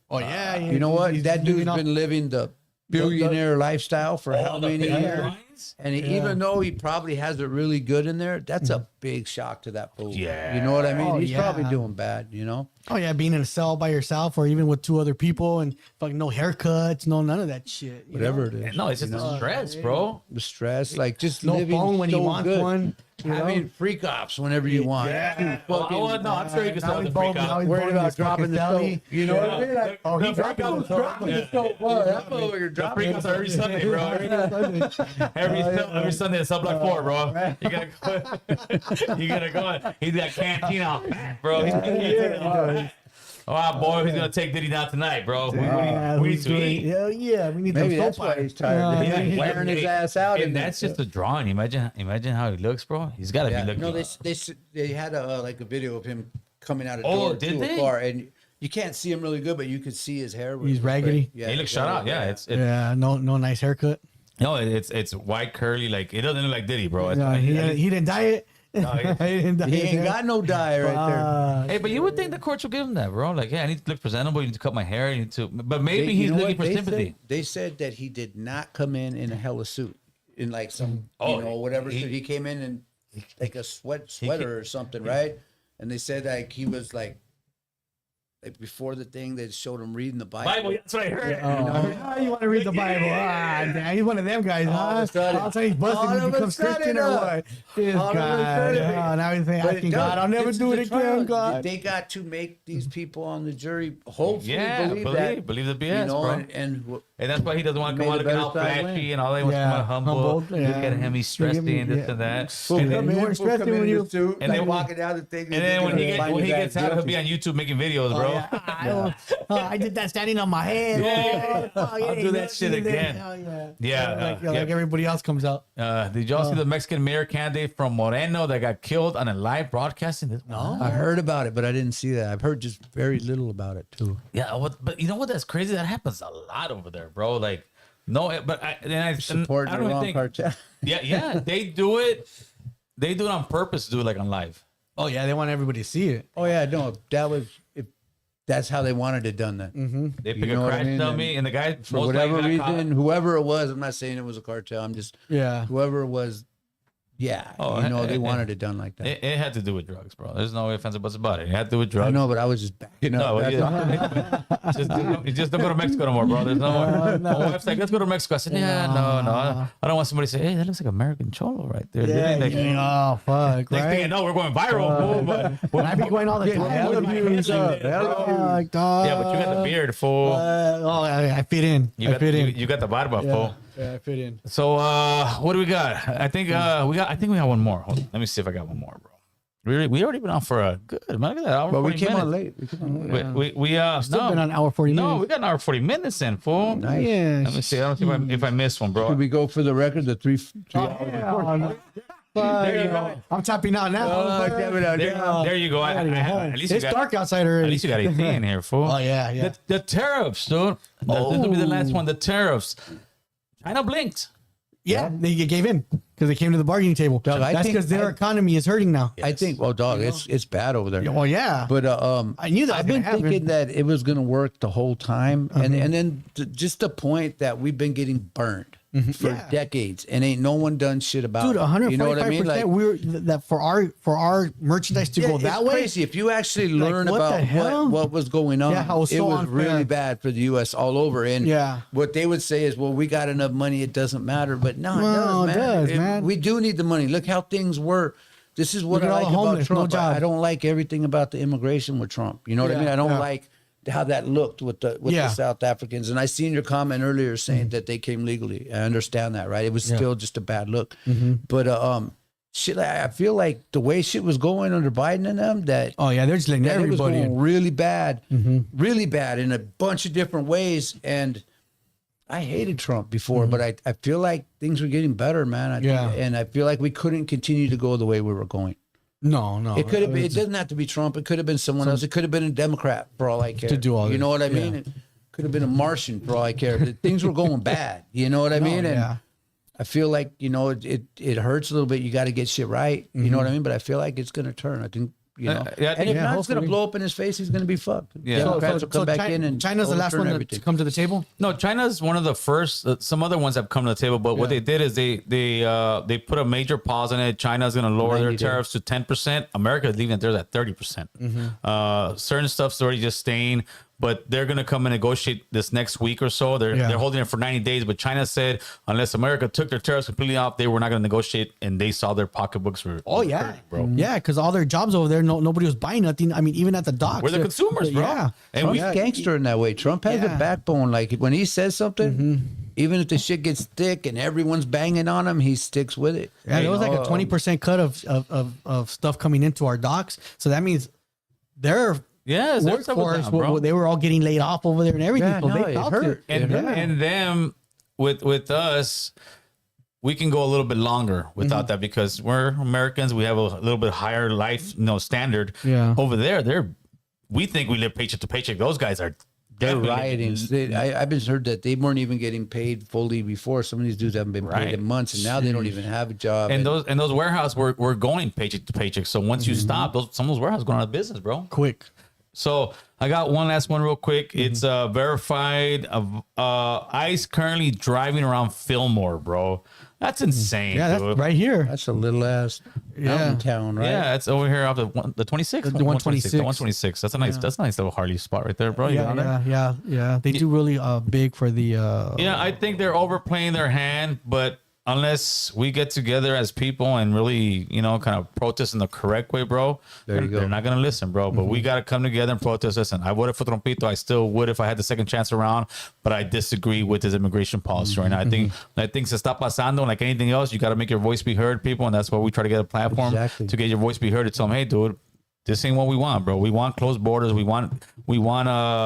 Oh yeah. You know what? That dude's been living the billionaire lifestyle for how many years? And even though he probably has it really good in there, that's a big shock to that fool. Yeah. You know what I mean? Oh, He's yeah. probably doing bad, you know? Oh yeah, being in a cell by yourself or even with 2 other people and fucking no haircuts, none of that shit. you Whatever know? it is. No, it's just the stress, bro. The stress, like just No living phone when so he wants good. one. You know? I mean, freak ops whenever you want. Yeah. Well, no, I'm sure you can Now start he's the freak bald- now out. he's Worried bald about as dropping fucking the Sally. stove. You know what I mean? Like, Oh, he The dropped freak it. outs- dropping the stove. Well, that motherfucker The dropping freak outs are every Sunday, bro. Every Sunday at Sub Block 4, bro. You gotta go. You gotta go. He's got cantina, bro. He's got cantina. Oh boy, he's gonna take Diddy down tonight, bro. We need to eat. Hell yeah, we need Maybe some that's soap why opera. he's tired. Yeah. He's wearing his ass out. And that's just a drawing. Imagine how he looks, bro. He's gotta be looking. No, they had a video of him coming out of Oh, door did to they? a car, and you can't see him really good, but you could see his hair. He's raggedy. Yeah, He looks shut out. Yeah, it's Yeah, no nice haircut. no, it's white curly. Like it doesn't look like Diddy, bro. It's, No, he didn't dye it. No, he- didn't dye He his ain't hair. got no dye right there. Hey, but you would think the courts will give him that, bro. Like, yeah, I need to look presentable. You need to cut my hair. You need to, but maybe They- he's you know looking what for they sympathy. Said? They said that he did not come in a hella suit, in like some, Oh, you know, whatever. he- suit. He came in like a sweater or something, right? And they said like he was like before the thing, they showed him reading the Bible, that's what I heard. Oh, you want to read the Bible? Damn, he's one of them guys, All of huh? a sudden- All of a sudden he's busting. all He of a becomes sudden, Christian or what? This all of a guy. sudden. Now he's saying, But asking no, God, I'll never this do is it the trial. again, God. They got to make these people on the jury hopefully Yeah, believe that. believe the BS, you know, bro. and And that's why he doesn't want to Made come out the looking all better side flashy win. and all that. He wants to come Yeah, out humble. humbled, Look yeah. at him, he's stressing this Yeah. and that. Boom, And Yeah, then, you then weren't people stressing come in when in you- the suit, and like then- walking down the thing. and then when he gets out, he'll guilty. be on YouTube making videos, bro. I did that standing on my head. Yeah. Oh, yeah, I'll do you that know, shit you did. again. Oh, yeah. Yeah, Like everybody else comes out. Did y'all see the Mexican mayor candidate from Moreno that got killed on a live broadcasting? No. I heard about it, but I didn't see that. I've heard just very little about it too. Yeah, but you know what? That's crazy. That happens a lot over there, bro. Like, no, but I Supporting I the don't wrong think. cartel. Yeah, they do it. They do it on purpose to do it like on live. Oh yeah, they want everybody to see it. Oh yeah, no, if that's how they wanted it done then. They pick You know a what I crash mean? dummy, and the guy For most whatever likely got caught. reason, whoever it was, I'm not saying it was a cartel. I'm just Yeah. whoever it was. Yeah, Oh, you know, and- they wanted it done like that. It had to do with drugs, bro. There's no offense about it. It had to do with I drugs. know, but I was just backing up. No, That's all. just don't go to Mexico no more, bro. There's no more. My wife's like, let's go to Mexico. I said, yeah, no. I don't want somebody to say, hey, that looks like American Cholo right there. Like, Oh fuck! Next thing you Right. know, we're going viral. fool, but I be going all the time. hella views up, hella Fuck, dog. yeah, but you got the beard, fool. I fit in. You I got fit in. You got the barba, fool. Yeah, I fit in. So what do we got? I think we got one more. Hold on. Let me see if I got one more, bro. We already been on for a good. Look at that, hour But we 40 came on minutes. late. We came on late. We Still no, been on hour 40 minutes. no, we got an hour 40 minutes in, fool. Nice. Yeah. Let me see. I don't see if I missed one, bro. Should we go for the record? The three hours. I'm tapping out now. There you go. At least you It's got, dark outside at already. least you got 18 in here, fool. Oh, yeah. The tariffs, dude. This will be the last one. The tariffs. China blinked. Yeah, they gave in because they came to the bargaining table. Dog, I That's think- because their economy is hurting now. I think. Well, dog, it's bad over there. Well, yeah. But I knew that was I've been gonna happen. thinking that it was going to work the whole time, and then just the point that we've been getting burned for decades, and ain't no one done shit about Dude, it. 145%. You know what I mean? Like, We're that for our merchandise to go it's that way. crazy. If you actually learn what the about hell? what was going on, Yeah, how it's it so was unfair. really bad for the U.S. all over. And Yeah. what they would say is, well, we got enough money, it doesn't matter. But no, No, it it does, does, man. We do need the money. Look how things were. This is what Look I at all like the about homeless, no Trump. job. I don't like everything about the immigration with Trump. You know what I mean? I don't like how that looked with the South Africans. And I seen your comment earlier saying that they came legally. I understand that, right? It was still just a bad look. But shit, I feel like the way shit was going under Biden and them, that Oh yeah, they're just letting that it was everybody going in. really bad in a bunch of different ways. And I hated Trump before, but I feel like things were getting better, man. And I feel like we couldn't continue to go the way we were going. No. It could have been. It doesn't have to be Trump. It could have been someone else. It could have been a Democrat for all I care. To do all you this. know what I mean? It could have been a Martian for all I care. Things were going bad. You know what I mean? And I feel like it hurts a little bit. You got to get shit right. You know what I mean? But I feel like it's gonna turn. I think. I think- and if yeah, not, it's gonna hopefully. blow up in his face. He's gonna be fucked. Yeah. Democrats will come back in and China's the last overturn one everything. to come to the table. No, China's one of the first. Some other ones have come to the table, but what they did is they put a major pause on it. China's going to lower their 90 days. tariffs to 10%. America is leaving it there at 30%. Certain stuff's already just staying, but they're going to come and negotiate this next week or so. They're holding it for 90 days, but China said unless America took their tariffs completely off, they were not going to negotiate, and they saw their pocketbooks were bro. Yeah, because all their jobs over there, nobody was buying nothing. I mean, even at the docks, We're the consumers, bro. Yeah, And Trump's gangster in that way. Trump has a backbone. Like when he says something, even if the shit gets thick and everyone's banging on him, he sticks with it. yeah. There was like a 20% cut of stuff coming into our docks, so that means their Yes, there's workforce, down, bro. they were all getting laid off over there and everything. Yeah, so no, they it felt hurt. And and them with us, we can go a little bit longer without that because we're Americans. We have a little bit higher life, standard. Yeah. Over there, we think we live paycheck to paycheck. Those guys are They're definitely- rioting. I've been heard that they weren't even getting paid fully before. Some of these dudes haven't been paid in months, and now they don't even have a job. And those warehouses were going paycheck to paycheck. So once you stop, some of those warehouses going out of business, bro. quick. So I got one last one real quick. It's verified. ICE currently driving around Fillmore, bro. That's insane, Yeah, that's dude. right here. That's a little ass mountain town, right? Yeah, it's over here off the 26th. The 126. The 126. That's a nice little Harley spot right there, bro. You got it? Yeah. They do really big for the. Yeah, I think they're overplaying their hand, but unless we get together as people and really, kind of protest in the correct way, bro, There you go. they're not going to listen, bro. But we got to come together and protest. Listen, I voted for Trompito. I still would if I had the second chance around, but I disagree with his immigration policy right now. I think se está pasando, like anything else, you got to make your voice be heard, people, and that's why we try to get a platform to get your voice be heard. To tell them, hey, dude, this ain't what we want, bro. We want closed borders. We want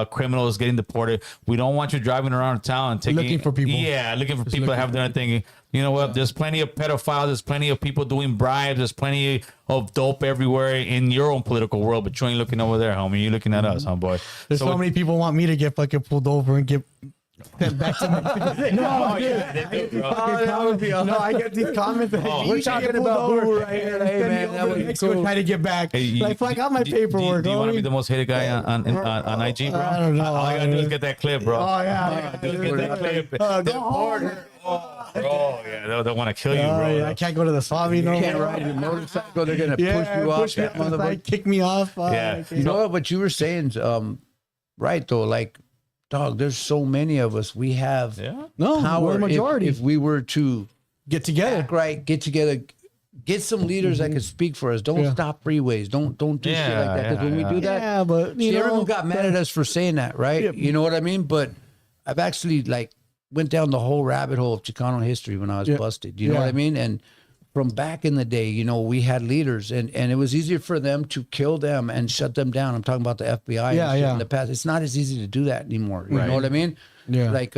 criminals getting deported. We don't want you driving around town and Looking for people. Yeah, looking for people that have done anything. You know what? There's plenty of pedophiles. There's plenty of people doing bribes. There's plenty of dope everywhere in your own political world. But you ain't looking over there, homie. You're looking at us, homeboy. There's so many people want me to get fucking pulled over and get sent back to me. No, I get these comments. We're talking about who right here. Hey, man, that would be cool. Try to get back. Hey, I got my paperwork. Do you want to be the most hated guy on IG, bro? I don't know. All I gotta do is get that clip, bro. Oh yeah. Just get that clip. Bro, yeah, they'll want to kill you, Oh, bro. yeah, I can't go to the Swami no You can't more. ride your motorcycle. They're gonna push you off. push me that off the motherfucker. side, kick me off. Yeah. You know what you were saying? Right though, like, dog. There's so many of us. We have No, power. we're the majority. If we were to Get together. act right, get together, get some leaders that can speak for us. Don't stop freeways. Don't do shit like that. Because when we do that, Yeah, but see, everyone got mad at us for saying that, right? Yeah. You know what I mean? But I've actually went down the whole rabbit hole of Chicano history when I was busted. You know what I mean? And from back in the day, you know, we had leaders and it was easier for them to kill them and shut them down. I'm talking about the FBI and shit in the past. It's not as easy to do that anymore. You know what I mean? Yeah. Like,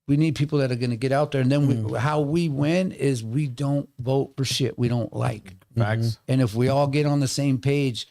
we need people that are going to get out there. And then how we win is we don't vote for shit we don't like. Facts. And if we all get on the same page,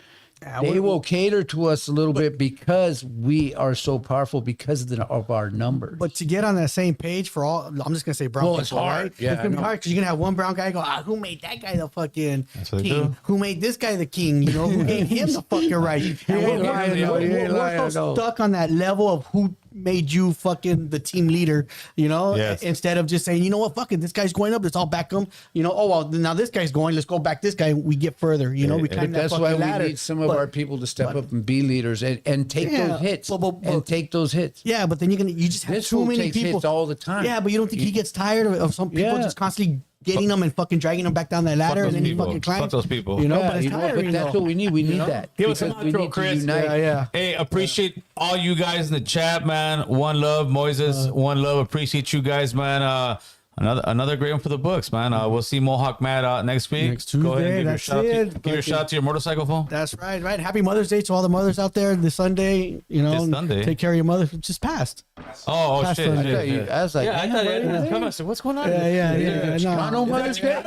they will cater to us a little bit because we are so powerful because of our numbers. But to get on that same page for all, I'm just gonna say brown people, it's hard. right? Yeah, it's gonna be hard because you're gonna have one brown guy go, who made that guy the fucking what they king? do. Who made this guy the king? You know, who gave him the fucking right? We're so stuck on that level of who made you fucking the team leader, you know, instead of just saying, you know what, fucking this guy's going up, let's all back him, you know, oh well, now this guy's going, let's go back this guy, we get further, you know, we climb that that's fucking why ladder. we need some of our people to step up and be leaders and take those hits and take those hits. Yeah, but then you just have This too fool many takes people hits all the time. Yeah, but you don't think he gets tired of some people just constantly getting them and fucking dragging them back down that ladder, and then he fucking climbs. Fuck those people. You know, Yeah, but it's tiring, but that's though. what we need. We need that. Give us some Because we outro, need to Chris. unite. Yeah. Hey, appreciate all you guys in the chat, man. One love, Moises. One love. Appreciate you guys, man. Another great one for the books, man. We'll see Mohawk Matt next week. Next Go ahead and Tuesday, give your shout out to your motorcycle phone. That's right. Happy Mother's Day to all the mothers out there this Sunday. You know, This Sunday? take care of your mother. It just passed. Oh Past shit! Sunday. I was like, I thought it come on. So what's going on? Yeah. Chicano Mother's Day?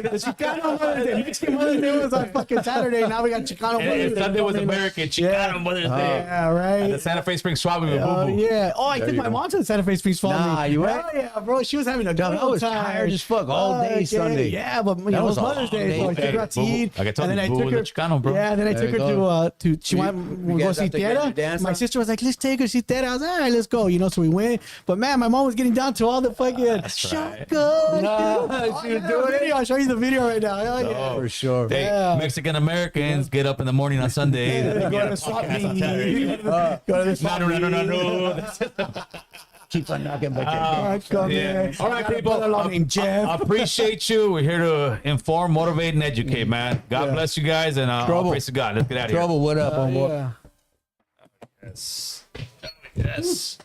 The Chicano Mother's Day. Mexican Mother's Day was on fucking Saturday. Now we got Chicano Mother's And Day. Sunday was American. Chicano Mother's Day. Yeah, right. At the Santa Fe Springs Swap with Boo Boo. Yeah. Oh, I think my mom to the Santa Fe Springs for me. Nah, you right? Yeah, bro. She was having a Dog, I was time. tired as fuck all day Okay. Sunday. Yeah, but you know, it was was a Mother's long Day, so I day. took her out to Boo Boo. eat. Like I told and then you, I Boo took Boo her was a Chicano, bro. Yeah, then I There took you her to she You went go guys see have to get Tierra. your dance My on? sister was like, let's take her see Tierra. I was like, all right, let's go. You know, so we went. But man, my mom was getting down to all the fucking shotgun. Nah, she was doing it. I'll show you the video right now. Hell yeah. For sure. Hey, Yeah. Mexican Americans get up in the morning on Sunday. Go Get to a the swap podcast on meet. Saturday. Go to the swap No. Keep on knocking back. All right, come here. All right, people. Brother named Jeff. Appreciate you. We're here to inform, motivate, and educate, man. God bless you guys, and all Trouble. praise to God. Let's get out of here. Trouble, what up, homeboy? Yeah. Yes. Yes.